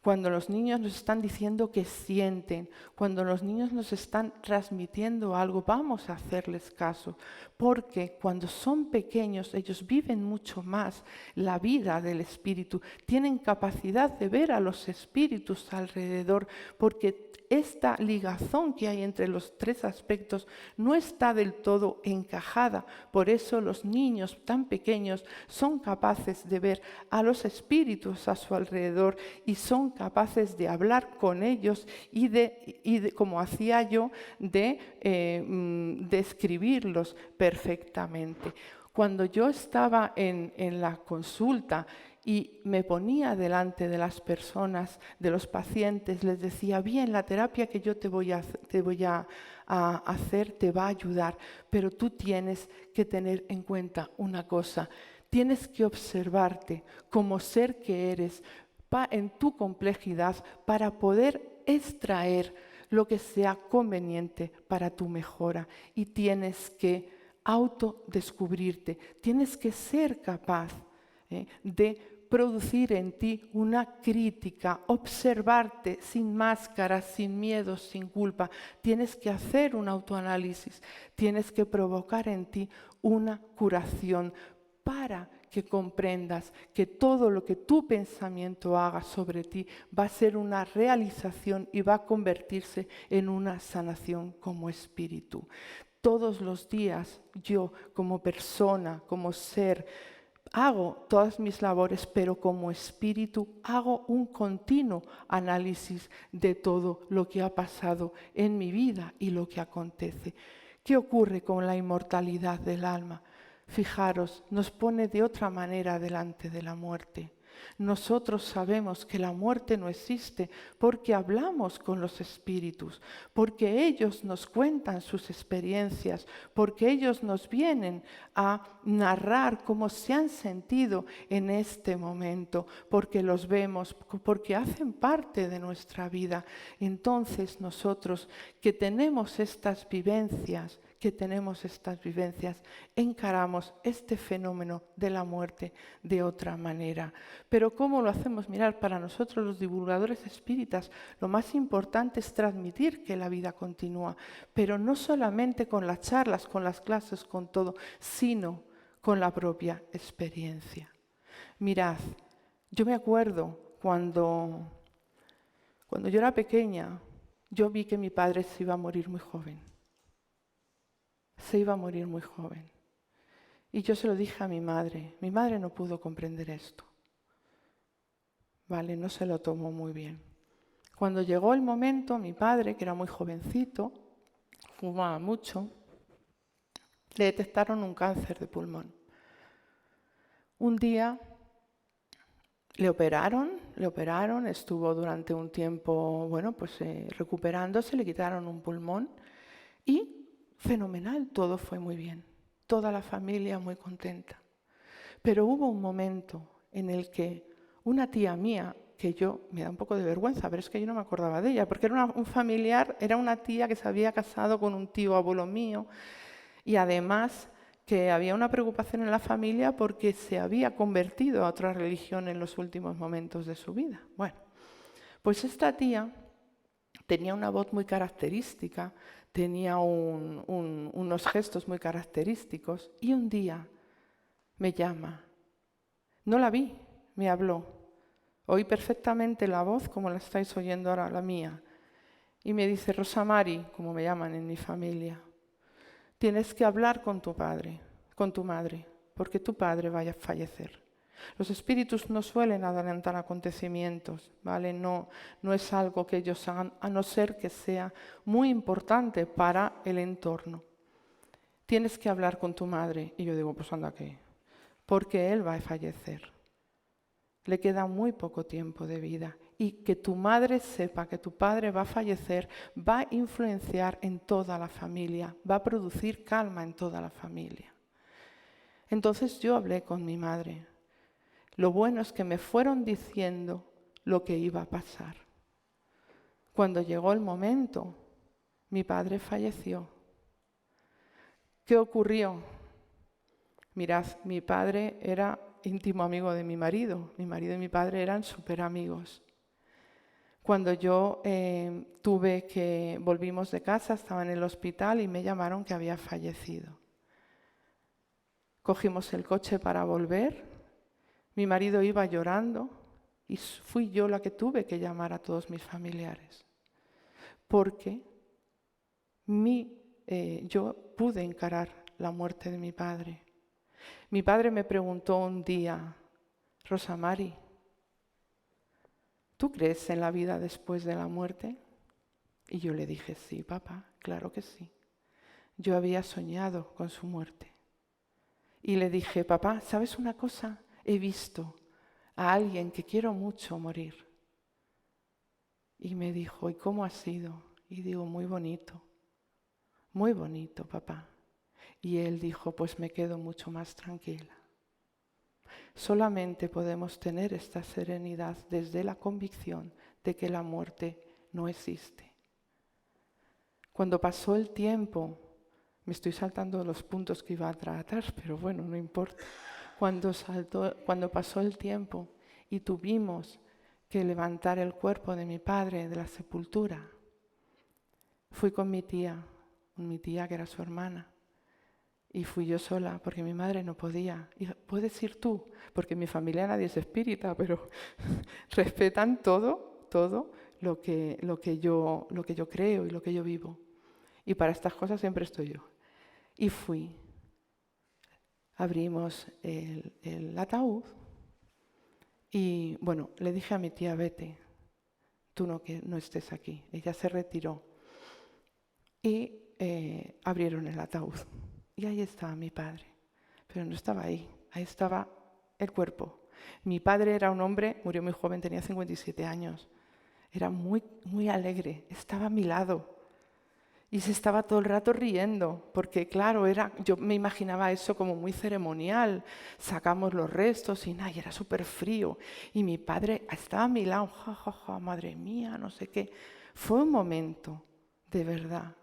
Speaker 1: cuando los niños nos están diciendo que sienten, cuando los niños nos están transmitiendo algo, vamos a hacerles caso, porque cuando son pequeños ellos viven mucho más la vida del espíritu, tienen capacidad de ver a los espíritus alrededor, porque esta ligazón que hay entre los tres aspectos no está del todo encajada. Por eso los niños tan pequeños son capaces de ver a los espíritus a su alrededor y son capaces de hablar con ellos y como hacía yo, de describirlos perfectamente. Cuando yo estaba en la consulta y me ponía delante de las personas, de los pacientes, les decía, bien, la terapia que yo te voy a hacer te va a ayudar, pero tú tienes que tener en cuenta una cosa, tienes que observarte como ser que eres en tu complejidad para poder extraer lo que sea conveniente para tu mejora y tienes que autodescubrirte, tienes que ser capaz de producir en ti una crítica, observarte sin máscaras, sin miedo, sin culpa. Tienes que hacer un autoanálisis, tienes que provocar en ti una curación para que comprendas que todo lo que tu pensamiento haga sobre ti va a ser una realización y va a convertirse en una sanación como espíritu. Todos los días yo como persona, como ser, hago todas mis labores, pero como espíritu hago un continuo análisis de todo lo que ha pasado en mi vida y lo que acontece. ¿Qué ocurre con la inmortalidad del alma? Fijaros, nos pone de otra manera delante de la muerte. Nosotros sabemos que la muerte no existe porque hablamos con los espíritus, porque ellos nos cuentan sus experiencias, porque ellos nos vienen a narrar cómo se han sentido en este momento, porque los vemos, porque hacen parte de nuestra vida. Entonces nosotros que tenemos estas vivencias, que tenemos estas vivencias, encaramos este fenómeno de la muerte de otra manera. Pero ¿cómo lo hacemos? Mirar, para nosotros los divulgadores espíritas, lo más importante es transmitir que la vida continúa, pero no solamente con las charlas, con las clases, con todo, sino con la propia experiencia. Mirad, yo me acuerdo cuando yo era pequeña, yo vi que mi padre se iba a morir muy joven. Se iba a morir muy joven. Y yo se lo dije a mi madre. Mi madre no pudo comprender esto. Vale, no se lo tomó muy bien. Cuando llegó el momento, mi padre, que era muy jovencito, fumaba mucho, le detectaron un cáncer de pulmón. Un día le operaron, estuvo durante un tiempo, recuperándose, le quitaron un pulmón y fenomenal, todo fue muy bien, toda la familia muy contenta. Pero hubo un momento en el que una tía mía, que me da un poco de vergüenza, pero es que yo no me acordaba de ella, porque era un familiar, era una tía que se había casado con un tío abuelo mío, y además que había una preocupación en la familia porque se había convertido a otra religión en los últimos momentos de su vida. Bueno, pues esta tía tenía una voz muy característica, tenía unos gestos muy característicos, y un día me llama. No la vi, me habló. Oí perfectamente la voz como la estáis oyendo ahora, la mía. Y me dice: Rosa Mari, como me llaman en mi familia, tienes que hablar con tu padre, con tu madre, porque tu padre vaya a fallecer. Los espíritus no suelen adelantar acontecimientos, ¿vale? No es algo que ellos hagan, a no ser que sea muy importante para el entorno. Tienes que hablar con tu madre. Y yo digo, pues anda, ¿qué? Porque él va a fallecer. Le queda muy poco tiempo de vida. Y que tu madre sepa que tu padre va a fallecer va a influenciar en toda la familia, va a producir calma en toda la familia. Entonces yo hablé con mi madre. Lo bueno es que me fueron diciendo lo que iba a pasar. Cuando llegó el momento, mi padre falleció. ¿Qué ocurrió? Mirad, mi padre era íntimo amigo de mi marido. Mi marido y mi padre eran súper amigos. Cuando yo volvimos de casa, estaba en el hospital y me llamaron que había fallecido. Cogimos el coche para volver. Mi marido iba llorando y fui yo la que tuve que llamar a todos mis familiares. Porque yo pude encarar la muerte de mi padre. Mi padre me preguntó un día: Rosa Mari, ¿tú crees en la vida después de la muerte? Y yo le dije: sí, papá, claro que sí. Yo había soñado con su muerte. Y le dije: papá, ¿sabes una cosa? He visto a alguien que quiero mucho morir. Y me dijo: ¿y cómo ha sido? Y digo: muy bonito, papá. Y él dijo: pues me quedo mucho más tranquila. Solamente podemos tener esta serenidad desde la convicción de que la muerte no existe. Cuando pasó el tiempo, me estoy saltando los puntos que iba a tratar, pero bueno, no importa. Cuando pasó el tiempo y tuvimos que levantar el cuerpo de mi padre de la sepultura, fui con mi tía que era su hermana, y fui yo sola porque mi madre no podía. Y puedes ir tú, porque en mi familia nadie es espírita, pero respetan todo lo que yo creo y lo que yo vivo. Y para estas cosas siempre estoy yo. Y fui. Abrimos el ataúd y le dije a mi tía: vete, tú no estés aquí. Ella se retiró y abrieron el ataúd y ahí estaba mi padre, pero no estaba ahí estaba el cuerpo. Mi padre era un hombre, murió muy joven, tenía 57 años, era muy, muy alegre, estaba a mi lado. Y se estaba todo el rato riendo, porque claro, yo me imaginaba eso como muy ceremonial. Sacamos los restos y nada, y era súper frío. Y mi padre estaba a mi lado, ja, ja, ja, madre mía, no sé qué. Fue un momento, de verdad,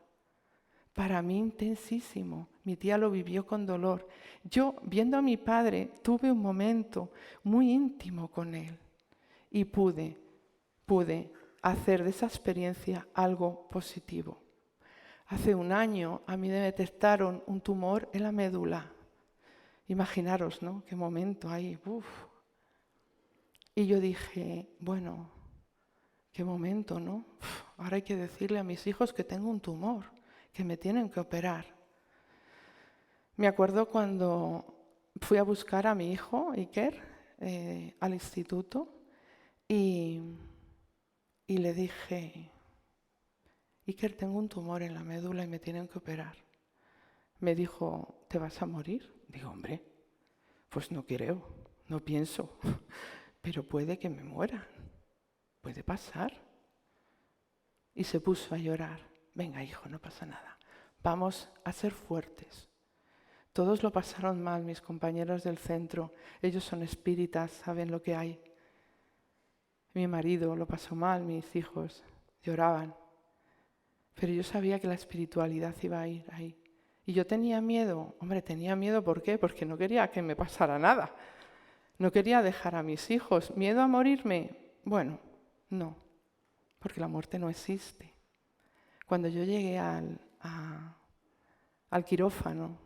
Speaker 1: para mí intensísimo. Mi tía lo vivió con dolor. Yo, viendo a mi padre, tuve un momento muy íntimo con él y pude hacer de esa experiencia algo positivo. Hace un año a mí me detectaron un tumor en la médula. Imaginaros, ¿no? Qué momento ahí. Uf. Y yo dije, bueno, qué momento, ¿no? Ahora hay que decirle a mis hijos que tengo un tumor, que me tienen que operar. Me acuerdo cuando fui a buscar a mi hijo, Iker, al instituto y le dije, Iker, tengo un tumor en la médula y me tienen que operar. Me dijo, ¿te vas a morir? Digo, hombre, pues no creo, no pienso, pero puede que me muera, puede pasar. Y se puso a llorar. Venga, hijo, no pasa nada. Vamos a ser fuertes. Todos lo pasaron mal, mis compañeros del centro. Ellos son espíritas, saben lo que hay. Mi marido lo pasó mal, mis hijos lloraban. Pero yo sabía que la espiritualidad iba a ir ahí. Y yo tenía miedo. Hombre, tenía miedo, ¿por qué? Porque no quería que me pasara nada. No quería dejar a mis hijos. ¿Miedo a morirme? Bueno, no, porque la muerte no existe. Cuando yo llegué al quirófano,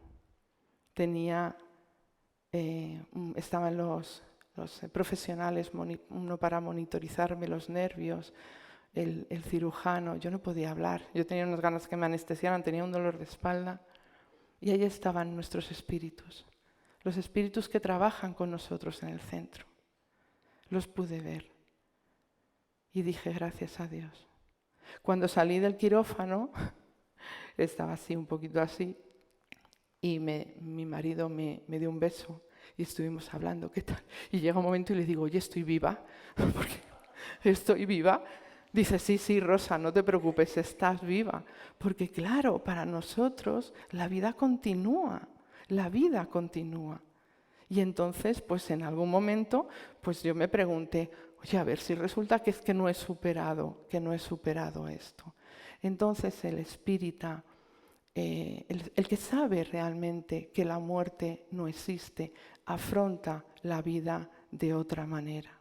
Speaker 1: estaban los profesionales, uno para monitorizarme los nervios, el cirujano. Yo no podía hablar, yo tenía unas ganas que me anestesiaran, tenía un dolor de espalda. Y ahí estaban nuestros espíritus, los espíritus que trabajan con nosotros en el centro. Los pude ver y dije, gracias a Dios. Cuando salí del quirófano, estaba así, un poquito así, y mi marido me dio un beso y estuvimos hablando, ¿qué tal? Y llega un momento y le digo, oye, estoy viva, porque estoy viva. Dice, sí, Rosa, no te preocupes, estás viva. Porque claro, para nosotros la vida continúa. Y entonces, pues en algún momento, pues yo me pregunté, oye, a ver si resulta que es que no he superado esto. Entonces el espírita, el que sabe realmente que la muerte no existe, afronta la vida de otra manera.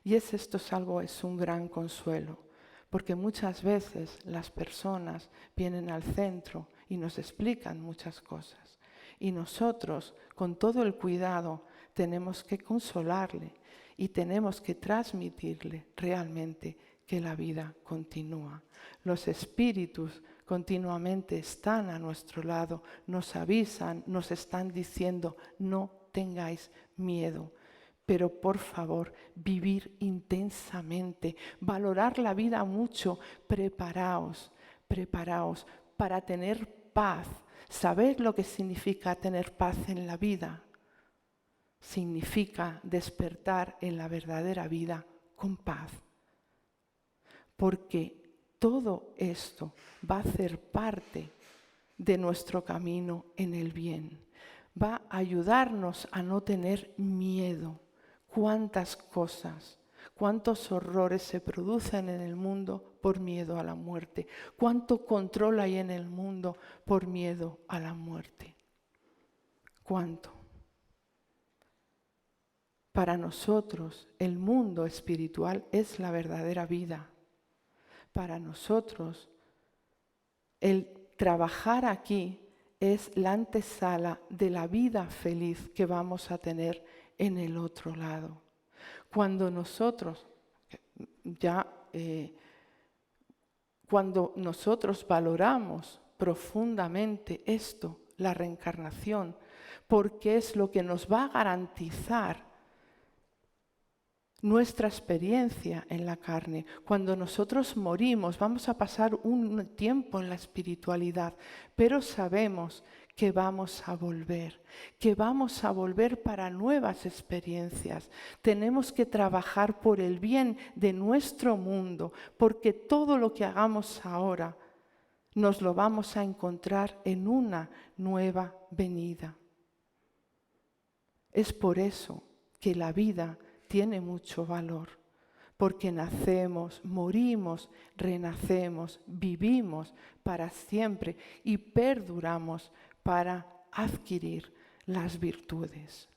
Speaker 1: Y esto es un gran consuelo, porque muchas veces las personas vienen al centro y nos explican muchas cosas. Y nosotros, con todo el cuidado, tenemos que consolarle y tenemos que transmitirle realmente que la vida continúa. Los espíritus continuamente están a nuestro lado, nos avisan, nos están diciendo, no tengáis miedo. Pero por favor, vivir intensamente, valorar la vida mucho, preparaos para tener paz. ¿Sabéis lo que significa tener paz en la vida? Significa despertar en la verdadera vida con paz. Porque todo esto va a ser parte de nuestro camino en el bien. Va a ayudarnos a no tener miedo. Cuántas cosas, cuántos horrores se producen en el mundo por miedo a la muerte. Cuánto control hay en el mundo por miedo a la muerte. Cuánto. Para nosotros, el mundo espiritual es la verdadera vida. Para nosotros, el trabajar aquí es la antesala de la vida feliz que vamos a tener en el otro lado. Cuando nosotros valoramos profundamente esto, la reencarnación, porque es lo que nos va a garantizar nuestra experiencia en la carne. Cuando nosotros morimos, vamos a pasar un tiempo en la espiritualidad, pero sabemos que vamos a volver para nuevas experiencias. Tenemos que trabajar por el bien de nuestro mundo, porque todo lo que hagamos ahora nos lo vamos a encontrar en una nueva venida. Es por eso que la vida tiene mucho valor, porque nacemos, morimos, renacemos, vivimos para siempre y perduramos para adquirir las virtudes.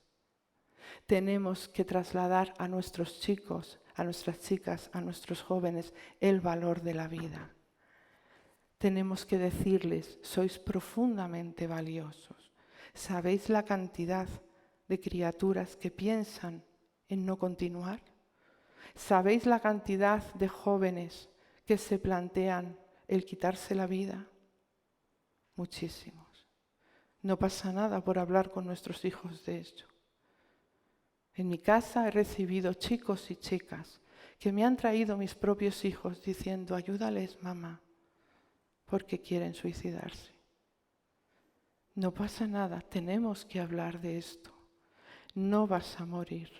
Speaker 1: Tenemos que trasladar a nuestros chicos, a nuestras chicas, a nuestros jóvenes el valor de la vida. Tenemos que decirles, sois profundamente valiosos. ¿Sabéis la cantidad de criaturas que piensan en no continuar? ¿Sabéis la cantidad de jóvenes que se plantean el quitarse la vida? Muchísimos. No pasa nada por hablar con nuestros hijos de ello. En mi casa he recibido chicos y chicas que me han traído mis propios hijos diciendo, ayúdales, mamá, porque quieren suicidarse. No pasa nada, tenemos que hablar de esto. No vas a morir.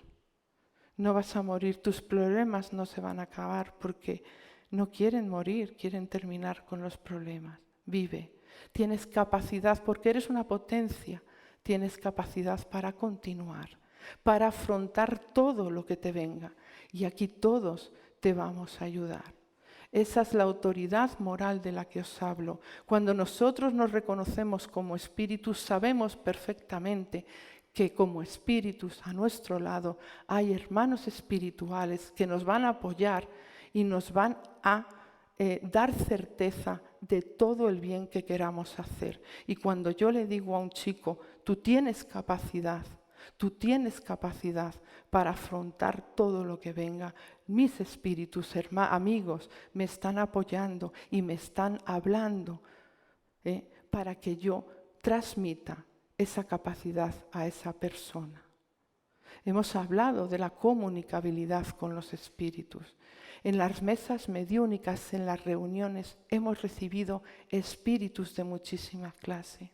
Speaker 1: No vas a morir, tus problemas no se van a acabar porque no quieren morir, quieren terminar con los problemas. Vive, tienes capacidad, porque eres una potencia, tienes capacidad para continuar, para afrontar todo lo que te venga. Y aquí todos te vamos a ayudar. Esa es la autoridad moral de la que os hablo. Cuando nosotros nos reconocemos como espíritus, sabemos perfectamente que como espíritus a nuestro lado hay hermanos espirituales que nos van a apoyar y nos van a dar certeza de todo el bien que queramos hacer. Y cuando yo le digo a un chico, tú tienes capacidad para afrontar todo lo que venga, mis espíritus, amigos, me están apoyando y me están hablando para que yo transmita esa capacidad a esa persona. Hemos hablado de la comunicabilidad con los espíritus. En las mesas mediúnicas, en las reuniones, hemos recibido espíritus de muchísima clase.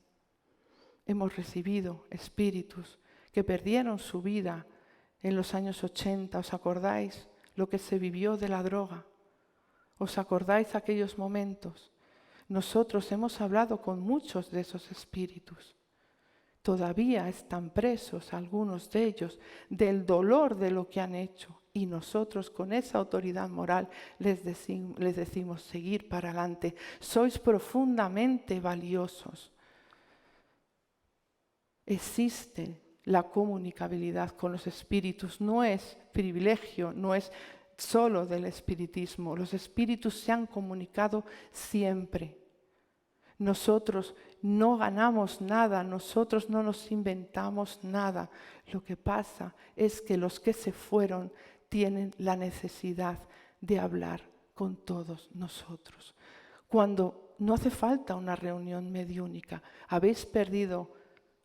Speaker 1: Hemos recibido espíritus que perdieron su vida en los años 80. ¿Os acordáis lo que se vivió de la droga? ¿Os acordáis aquellos momentos? Nosotros hemos hablado con muchos de esos espíritus. Todavía están presos algunos de ellos del dolor de lo que han hecho y nosotros con esa autoridad moral les decimos seguir para adelante. Sois profundamente valiosos. Existe la comunicabilidad con los espíritus, no es privilegio, no es solo del espiritismo. Los espíritus se han comunicado siempre. Nosotros no ganamos nada, nosotros no nos inventamos nada. Lo que pasa es que los que se fueron tienen la necesidad de hablar con todos nosotros. Cuando no hace falta una reunión mediúnica, habéis perdido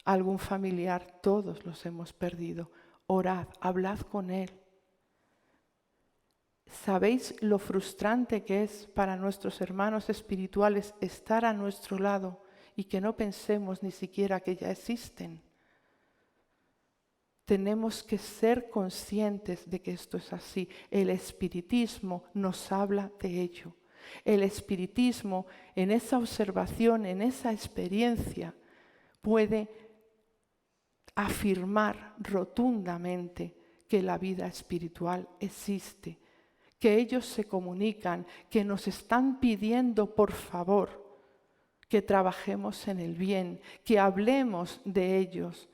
Speaker 1: algún familiar, todos los hemos perdido. Orad, hablad con él. ¿Sabéis lo frustrante que es para nuestros hermanos espirituales estar a nuestro lado y que no pensemos ni siquiera que ya existen? Tenemos que ser conscientes de que esto es así. El espiritismo nos habla de ello. El espiritismo, en esa observación, en esa experiencia, puede afirmar rotundamente que la vida espiritual existe, que ellos se comunican, que nos están pidiendo por favor que trabajemos en el bien, que hablemos de ellos,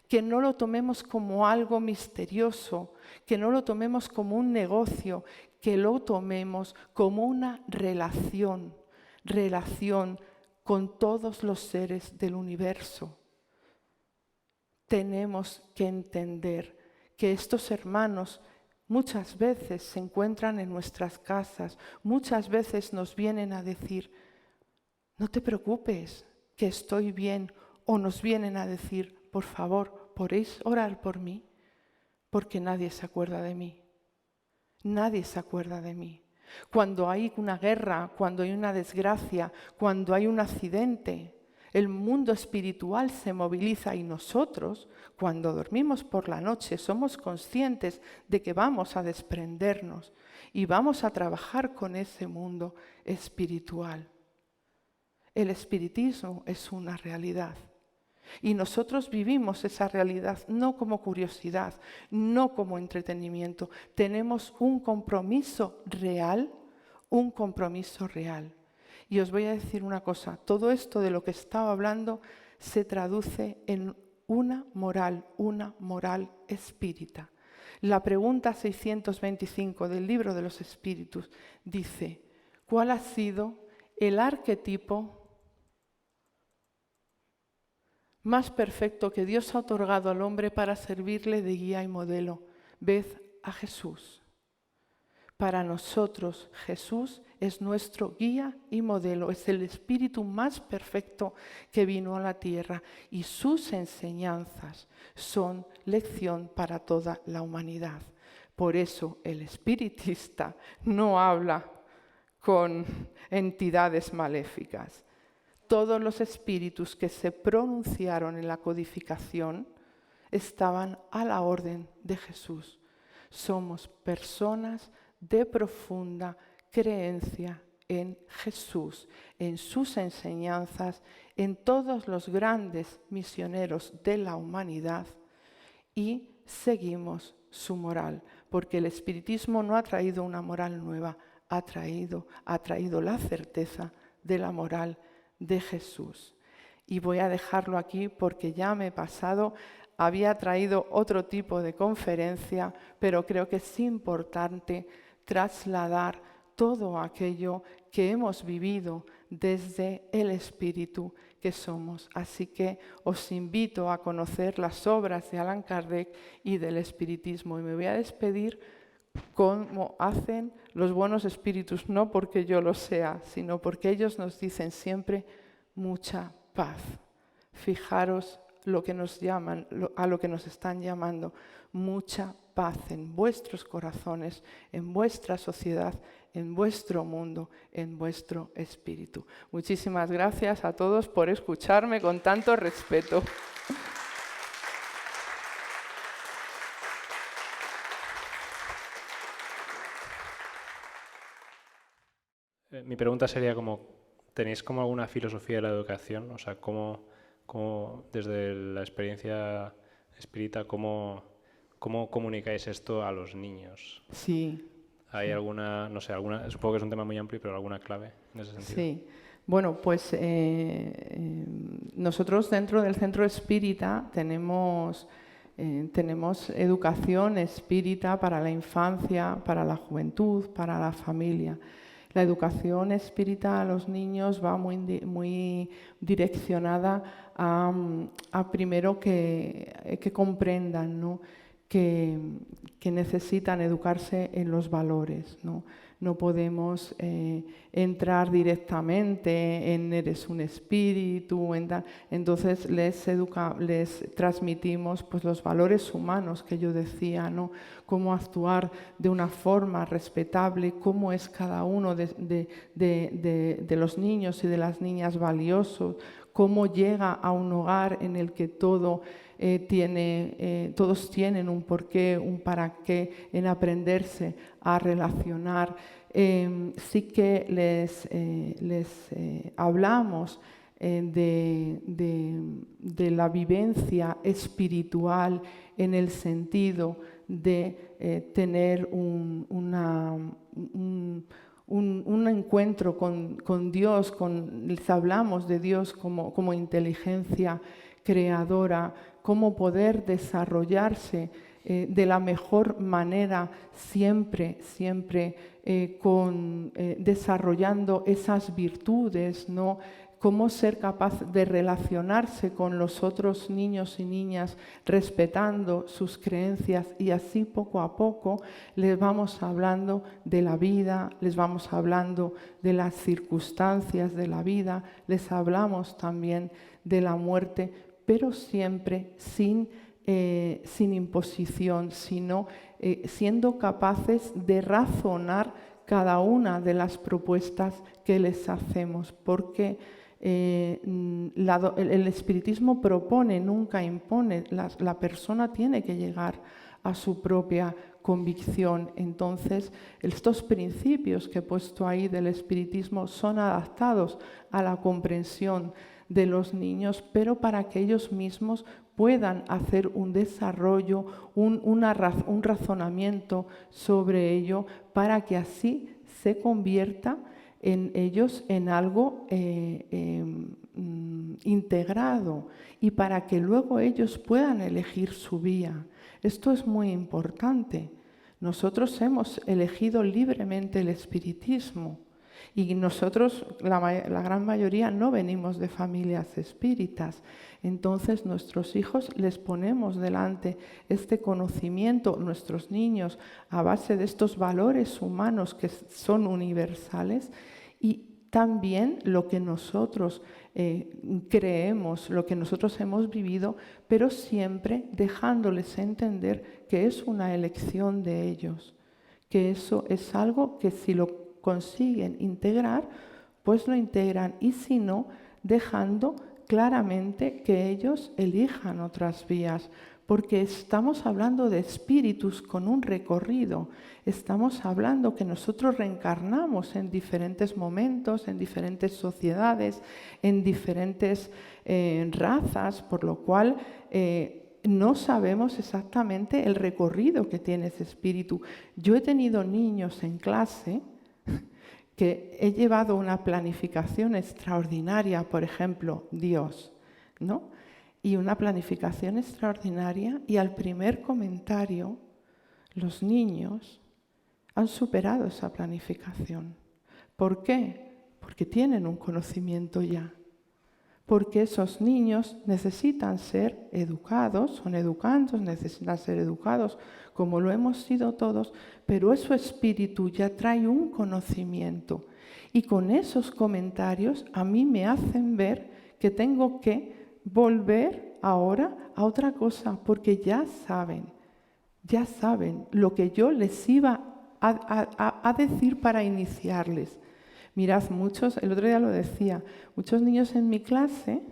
Speaker 1: que no lo tomemos como algo misterioso, que no lo tomemos como un negocio, que lo tomemos como una relación con todos los seres del universo. Tenemos que entender que estos hermanos muchas veces se encuentran en nuestras casas, muchas veces nos vienen a decir, no te preocupes, que estoy bien, o nos vienen a decir, por favor, ¿podéis orar por mí? Porque nadie se acuerda de mí. Nadie se acuerda de mí. Cuando hay una guerra, cuando hay una desgracia, cuando hay un accidente, el mundo espiritual se moviliza y nosotros, cuando dormimos por la noche, somos conscientes de que vamos a desprendernos y vamos a trabajar con ese mundo espiritual. El espiritismo es una realidad. Y nosotros vivimos esa realidad no como curiosidad, no como entretenimiento. Tenemos un compromiso real, un compromiso real. Y os voy a decir una cosa, todo esto de lo que estaba hablando se traduce en una moral espírita. La pregunta 625 del Libro de los Espíritus dice, ¿cuál ha sido el arquetipo más perfecto que Dios ha otorgado al hombre para servirle de guía y modelo? Ved a Jesús. Para nosotros Jesús es nuestro guía y modelo, es el espíritu más perfecto que vino a la tierra y sus enseñanzas son lección para toda la humanidad. Por eso el espiritista no habla con entidades maléficas. Todos los espíritus que se pronunciaron en la codificación estaban a la orden de Jesús. Somos personas de profunda creencia en Jesús, en sus enseñanzas, en todos los grandes misioneros de la humanidad y seguimos su moral, porque el espiritismo no ha traído una moral nueva, ha traído la certeza de la moral de Jesús. Y voy a dejarlo aquí porque ya me he pasado. Había traído otro tipo de conferencia, pero creo que es importante trasladar todo aquello que hemos vivido desde el espíritu que somos. Así que os invito a conocer las obras de Allan Kardec y del espiritismo. Y me voy a despedir como hacen los buenos espíritus, no porque yo lo sea, sino porque ellos nos dicen siempre mucha paz. Fijaros lo que nos llaman, a lo que nos están llamando, mucha paz en vuestros corazones, en vuestra sociedad, en vuestro mundo, en vuestro espíritu. Muchísimas gracias a todos por escucharme con tanto respeto.
Speaker 2: Mi pregunta sería ¿tenéis como alguna filosofía de la educación? O sea, ¿cómo desde la experiencia espírita, cómo comunicáis esto a los niños?
Speaker 1: Sí.
Speaker 2: ¿Hay alguna, no sé, supongo que es un tema muy amplio, pero alguna clave en ese sentido?
Speaker 1: Sí. Bueno, pues nosotros dentro del centro espírita tenemos educación espírita para la infancia, para la juventud, para la familia. La educación espírita a los niños va muy direccionada a primero que comprendan, ¿no? que necesitan educarse en los valores, ¿no? No podemos entrar directamente en eres un espíritu, entonces les transmitimos pues, los valores humanos que yo decía, ¿no? Cómo actuar de una forma respetable, cómo es cada uno de los niños y de las niñas valiosos, cómo llega a un hogar en el que todos tienen un porqué, un para qué, en aprenderse a relacionar. Sí que les hablamos de la vivencia espiritual en el sentido de tener un encuentro con Dios, les hablamos de Dios como inteligencia creadora, cómo poder desarrollarse de la mejor manera siempre desarrollando esas virtudes, ¿no? Cómo ser capaz de relacionarse con los otros niños y niñas respetando sus creencias, y así poco a poco les vamos hablando de la vida, les vamos hablando de las circunstancias de la vida, les hablamos también de la muerte, pero siempre sin imposición, sino siendo capaces de razonar cada una de las propuestas que les hacemos, porque el espiritismo propone, nunca impone. La persona tiene que llegar a su propia convicción. Entonces, estos principios que he puesto ahí del espiritismo son adaptados a la comprensión de los niños, pero para que ellos mismos puedan hacer un desarrollo, un razonamiento sobre ello, para que así se convierta en ellos en algo integrado y para que luego ellos puedan elegir su vía. Esto es muy importante. Nosotros hemos elegido libremente el espiritismo y nosotros, la gran mayoría, no venimos de familias espíritas. Entonces, nuestros hijos les ponemos delante este conocimiento, nuestros niños, a base de estos valores humanos que son universales, y también lo que nosotros creemos, lo que nosotros hemos vivido, pero siempre dejándoles entender que es una elección de ellos, que eso es algo que si lo consiguen integrar, pues lo integran, y si no, dejando claramente que ellos elijan otras vías, porque estamos hablando de espíritus con un recorrido, estamos hablando que nosotros reencarnamos en diferentes momentos, en diferentes sociedades, en diferentes razas, por lo cual no sabemos exactamente el recorrido que tiene ese espíritu. Yo he tenido niños en clase que he llevado una planificación extraordinaria, por ejemplo, Dios, ¿no? Y una planificación extraordinaria, y al primer comentario los niños han superado esa planificación. ¿Por qué? Porque tienen un conocimiento ya. Porque esos niños necesitan ser educados, son educandos, necesitan ser educados como lo hemos sido todos, pero su espíritu ya trae un conocimiento. Y con esos comentarios a mí me hacen ver que tengo que volver ahora a otra cosa, porque ya saben lo que yo les iba a decir para iniciarles. Mirad, muchos, el otro día lo decía, muchos niños en mi clase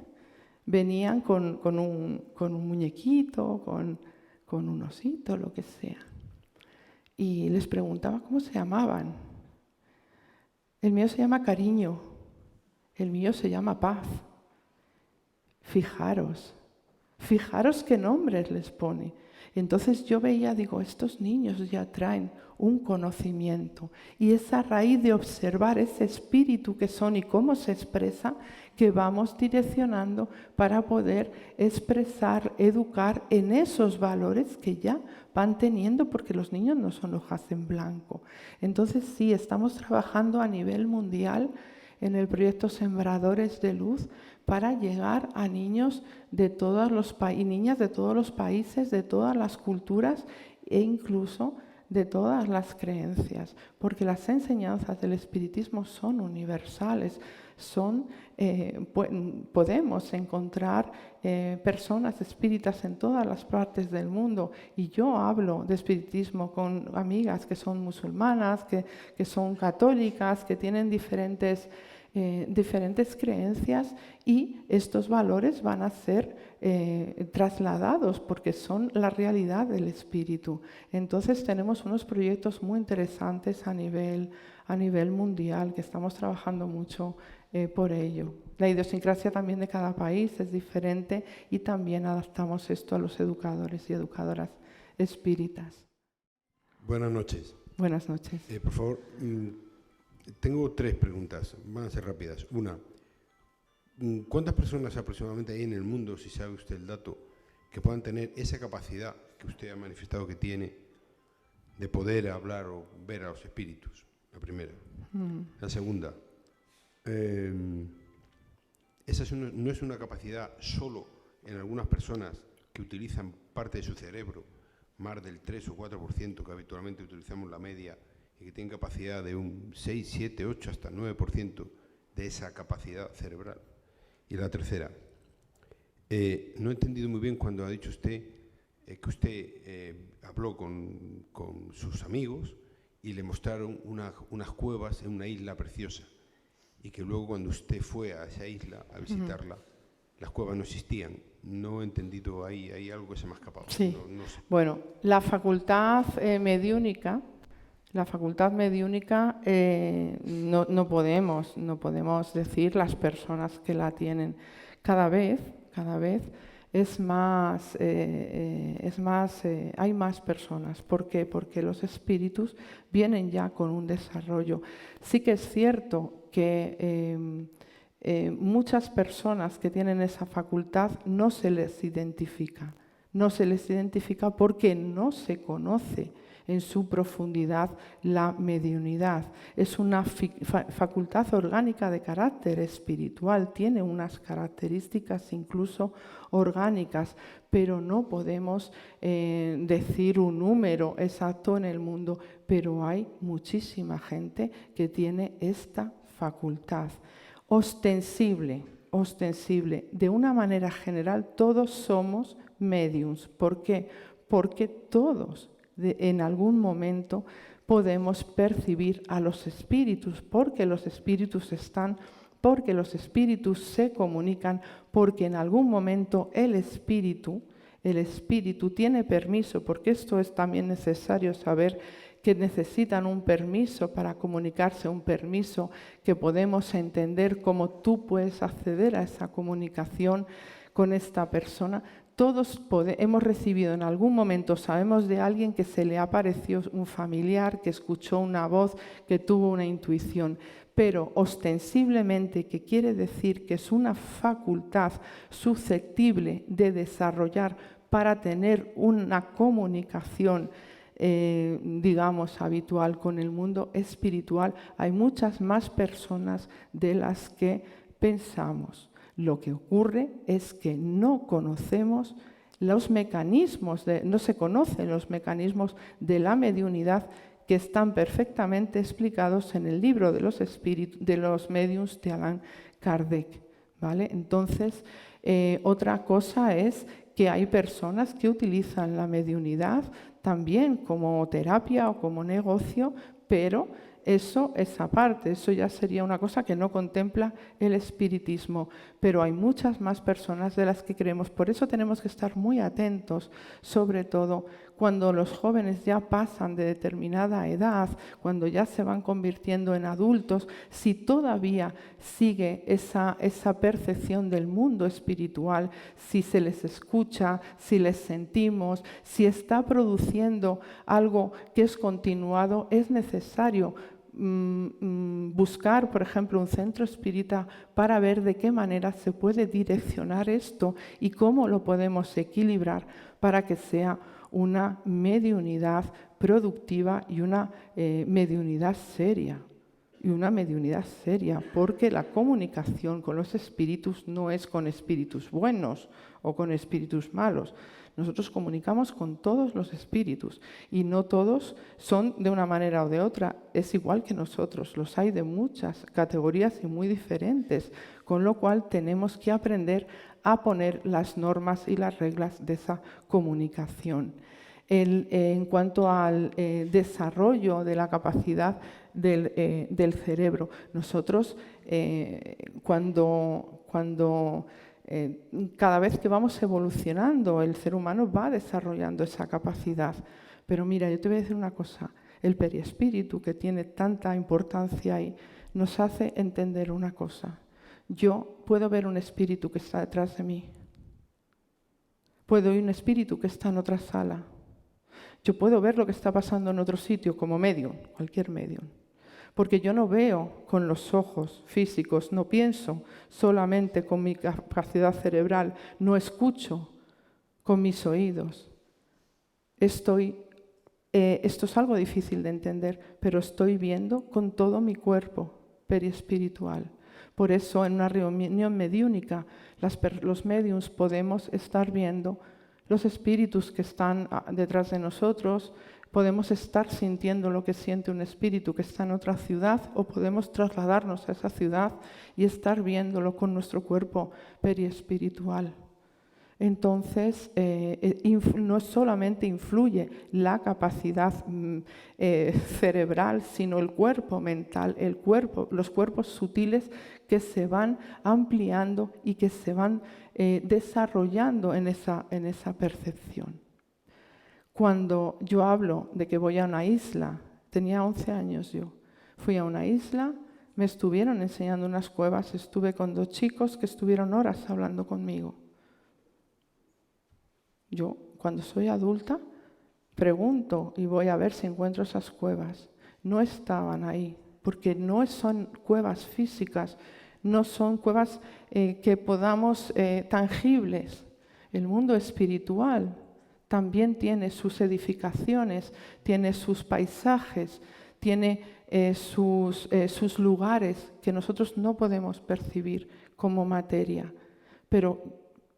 Speaker 1: venían con un muñequito, con un osito, lo que sea. Y les preguntaba cómo se llamaban. El mío se llama Cariño, el mío se llama Paz. Fijaros qué nombres les pone. Entonces yo veía, digo, estos niños ya traen un conocimiento, y es a raíz de observar ese espíritu que son y cómo se expresa que vamos direccionando para poder expresar, educar en esos valores que ya van teniendo, porque los niños no son hojas en blanco. Entonces sí, estamos trabajando a nivel mundial en el proyecto Sembradores de Luz para llegar a niños de todos los y niñas de todos los países, de todas las culturas e incluso de todas las creencias, porque las enseñanzas del espiritismo son universales, podemos encontrar personas espíritas en todas las partes del mundo, y yo hablo de espiritismo con amigas que son musulmanas, que son católicas, que tienen diferentes creencias, y estos valores van a ser trasladados porque son la realidad del espíritu. Entonces tenemos unos proyectos muy interesantes a nivel mundial, que estamos trabajando mucho por ello. La idiosincrasia también de cada país es diferente, y también adaptamos esto a los educadores y educadoras espíritas.
Speaker 3: Buenas noches.
Speaker 1: Buenas noches.
Speaker 3: Por favor, tengo 3 preguntas, van a ser rápidas. Una, ¿cuántas personas aproximadamente hay en el mundo, si sabe usted el dato, que puedan tener esa capacidad que usted ha manifestado que tiene de poder hablar o ver a los espíritus? La primera. La segunda, esa no es una capacidad solo en algunas personas que utilizan parte de su cerebro, más del 3 o 4% que habitualmente utilizamos la media, y que tienen capacidad de un 6, 7, 8, hasta 9% de esa capacidad cerebral. Y la tercera, no he entendido muy bien cuando ha dicho usted que usted habló con sus amigos y le mostraron unas cuevas en una isla preciosa, y que luego cuando usted fue a esa isla a visitarla, las cuevas no existían. No he entendido, hay algo que se me ha escapado.
Speaker 1: Sí.
Speaker 3: No sé.
Speaker 1: Bueno, la facultad mediúnica, no podemos decir las personas que la tienen. Cada vez hay más personas. ¿Por qué? Porque los espíritus vienen ya con un desarrollo. Sí que es cierto que muchas personas que tienen esa facultad no se les identifica. No se les identifica porque no se conoce en su profundidad la mediunidad. Es una facultad orgánica de carácter espiritual, tiene unas características incluso orgánicas, pero no podemos decir un número exacto en el mundo, pero hay muchísima gente que tiene esta facultad. Ostensible, de una manera general todos somos médiums. ¿Por qué? Porque todos en algún momento podemos percibir a los espíritus, porque los espíritus están, porque los espíritus se comunican, porque en algún momento el espíritu tiene permiso, porque esto es también necesario saber que necesitan un permiso para comunicarse, un permiso que podemos entender cómo tú puedes acceder a esa comunicación con esta persona. Todos hemos recibido en algún momento, sabemos de alguien que se le apareció un familiar, que escuchó una voz, que tuvo una intuición, pero ostensiblemente, que quiere decir que es una facultad susceptible de desarrollar para tener una comunicación digamos, habitual con el mundo espiritual. Hay muchas más personas de las que pensamos. Lo que ocurre es que no conocemos los mecanismos, no se conocen los mecanismos de la mediunidad que están perfectamente explicados en el libro de los médiuns de Allan Kardec, ¿vale? Entonces, otra cosa es que hay personas que utilizan la mediunidad también como terapia o como negocio, pero eso es aparte, eso ya sería una cosa que no contempla el espiritismo, pero hay muchas más personas de las que creemos. Por eso tenemos que estar muy atentos, sobre todo cuando los jóvenes ya pasan de determinada edad, cuando ya se van convirtiendo en adultos, si todavía sigue esa percepción del mundo espiritual, si se les escucha, si les sentimos, si está produciendo algo que es continuado, es necesario buscar, por ejemplo, un centro espírita para ver de qué manera se puede direccionar esto y cómo lo podemos equilibrar para que sea una mediunidad productiva y una mediunidad seria. Porque la comunicación con los espíritus no es con espíritus buenos o con espíritus malos. Nosotros comunicamos con todos los espíritus y no todos son de una manera o de otra. Es igual que nosotros, los hay de muchas categorías y muy diferentes, con lo cual tenemos que aprender a poner las normas y las reglas de esa comunicación. En cuanto al desarrollo de la capacidad del cerebro, nosotros cada vez que vamos evolucionando, el ser humano va desarrollando esa capacidad. Pero mira, yo te voy a decir una cosa, el periespíritu, que tiene tanta importancia ahí, nos hace entender una cosa. Yo puedo ver un espíritu que está detrás de mí. Puedo oír un espíritu que está en otra sala. Yo puedo ver lo que está pasando en otro sitio como medium, cualquier medium. Porque yo no veo con los ojos físicos, no pienso solamente con mi capacidad cerebral, no escucho con mis oídos. Esto es algo difícil de entender, pero estoy viendo con todo mi cuerpo periespiritual. Por eso en una reunión mediúnica los médiums podemos estar viendo los espíritus que están detrás de nosotros, podemos estar sintiendo lo que siente un espíritu que está en otra ciudad o podemos trasladarnos a esa ciudad y estar viéndolo con nuestro cuerpo periespiritual. Entonces, no solamente influye la capacidad cerebral, sino el cuerpo mental, los cuerpos sutiles que se van ampliando y que se van desarrollando en esa percepción. Cuando yo hablo de que voy a una isla, tenía 11 años yo, fui a una isla me estuvieron enseñando unas cuevas. Estuve con 2 chicos que estuvieron horas hablando conmigo. Yo, cuando soy adulta, pregunto y voy a ver si encuentro esas cuevas. No estaban ahí, porque no son cuevas físicas, no son cuevas que podamos tangibles. El mundo espiritual también tiene sus edificaciones, tiene sus paisajes, tiene sus lugares que nosotros no podemos percibir como materia, pero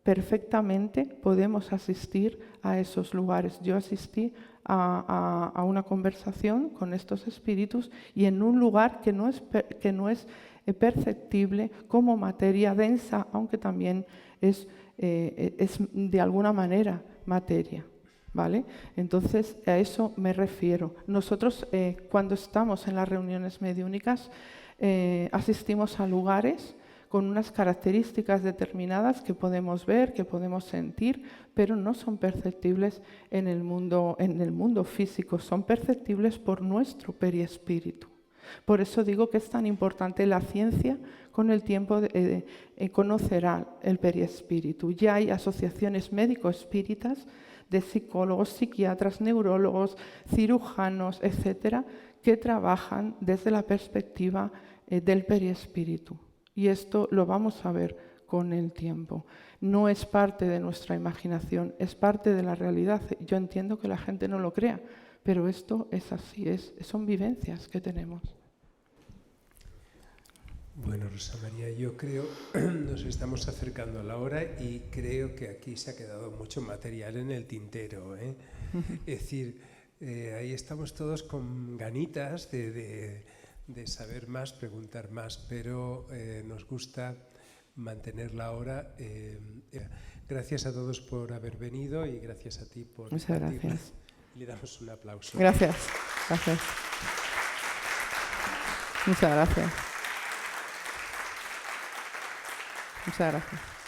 Speaker 1: perfectamente podemos asistir a esos lugares. Yo asistí a una conversación con estos espíritus y en un lugar que no es perceptible como materia densa, aunque también es de alguna manera materia, ¿vale? Entonces, a eso me refiero. Nosotros, cuando estamos en las reuniones mediúnicas, asistimos a lugares con unas características determinadas que podemos ver, que podemos sentir, pero no son perceptibles en el mundo físico, son perceptibles por nuestro periespíritu. Por eso digo que es tan importante la ciencia. Con el tiempo conocerá el periespíritu. Ya hay asociaciones médico-espíritas de psicólogos, psiquiatras, neurólogos, cirujanos, etcétera, que trabajan desde la perspectiva del periespíritu. Y esto lo vamos a ver con el tiempo. No es parte de nuestra imaginación, es parte de la realidad. Yo entiendo que la gente no lo crea, pero esto es así, son vivencias que tenemos.
Speaker 4: Bueno, Rosa María, yo creo nos estamos acercando a la hora y creo que aquí se ha quedado mucho material en el tintero, ¿eh? Es decir, ahí estamos todos con ganitas de saber más, preguntar más, pero nos gusta mantener la hora. Gracias a todos por haber venido y gracias a ti por...
Speaker 1: Muchas gracias.
Speaker 4: Le damos un aplauso.
Speaker 1: Gracias. Gracias. Muchas gracias. Muchas gracias.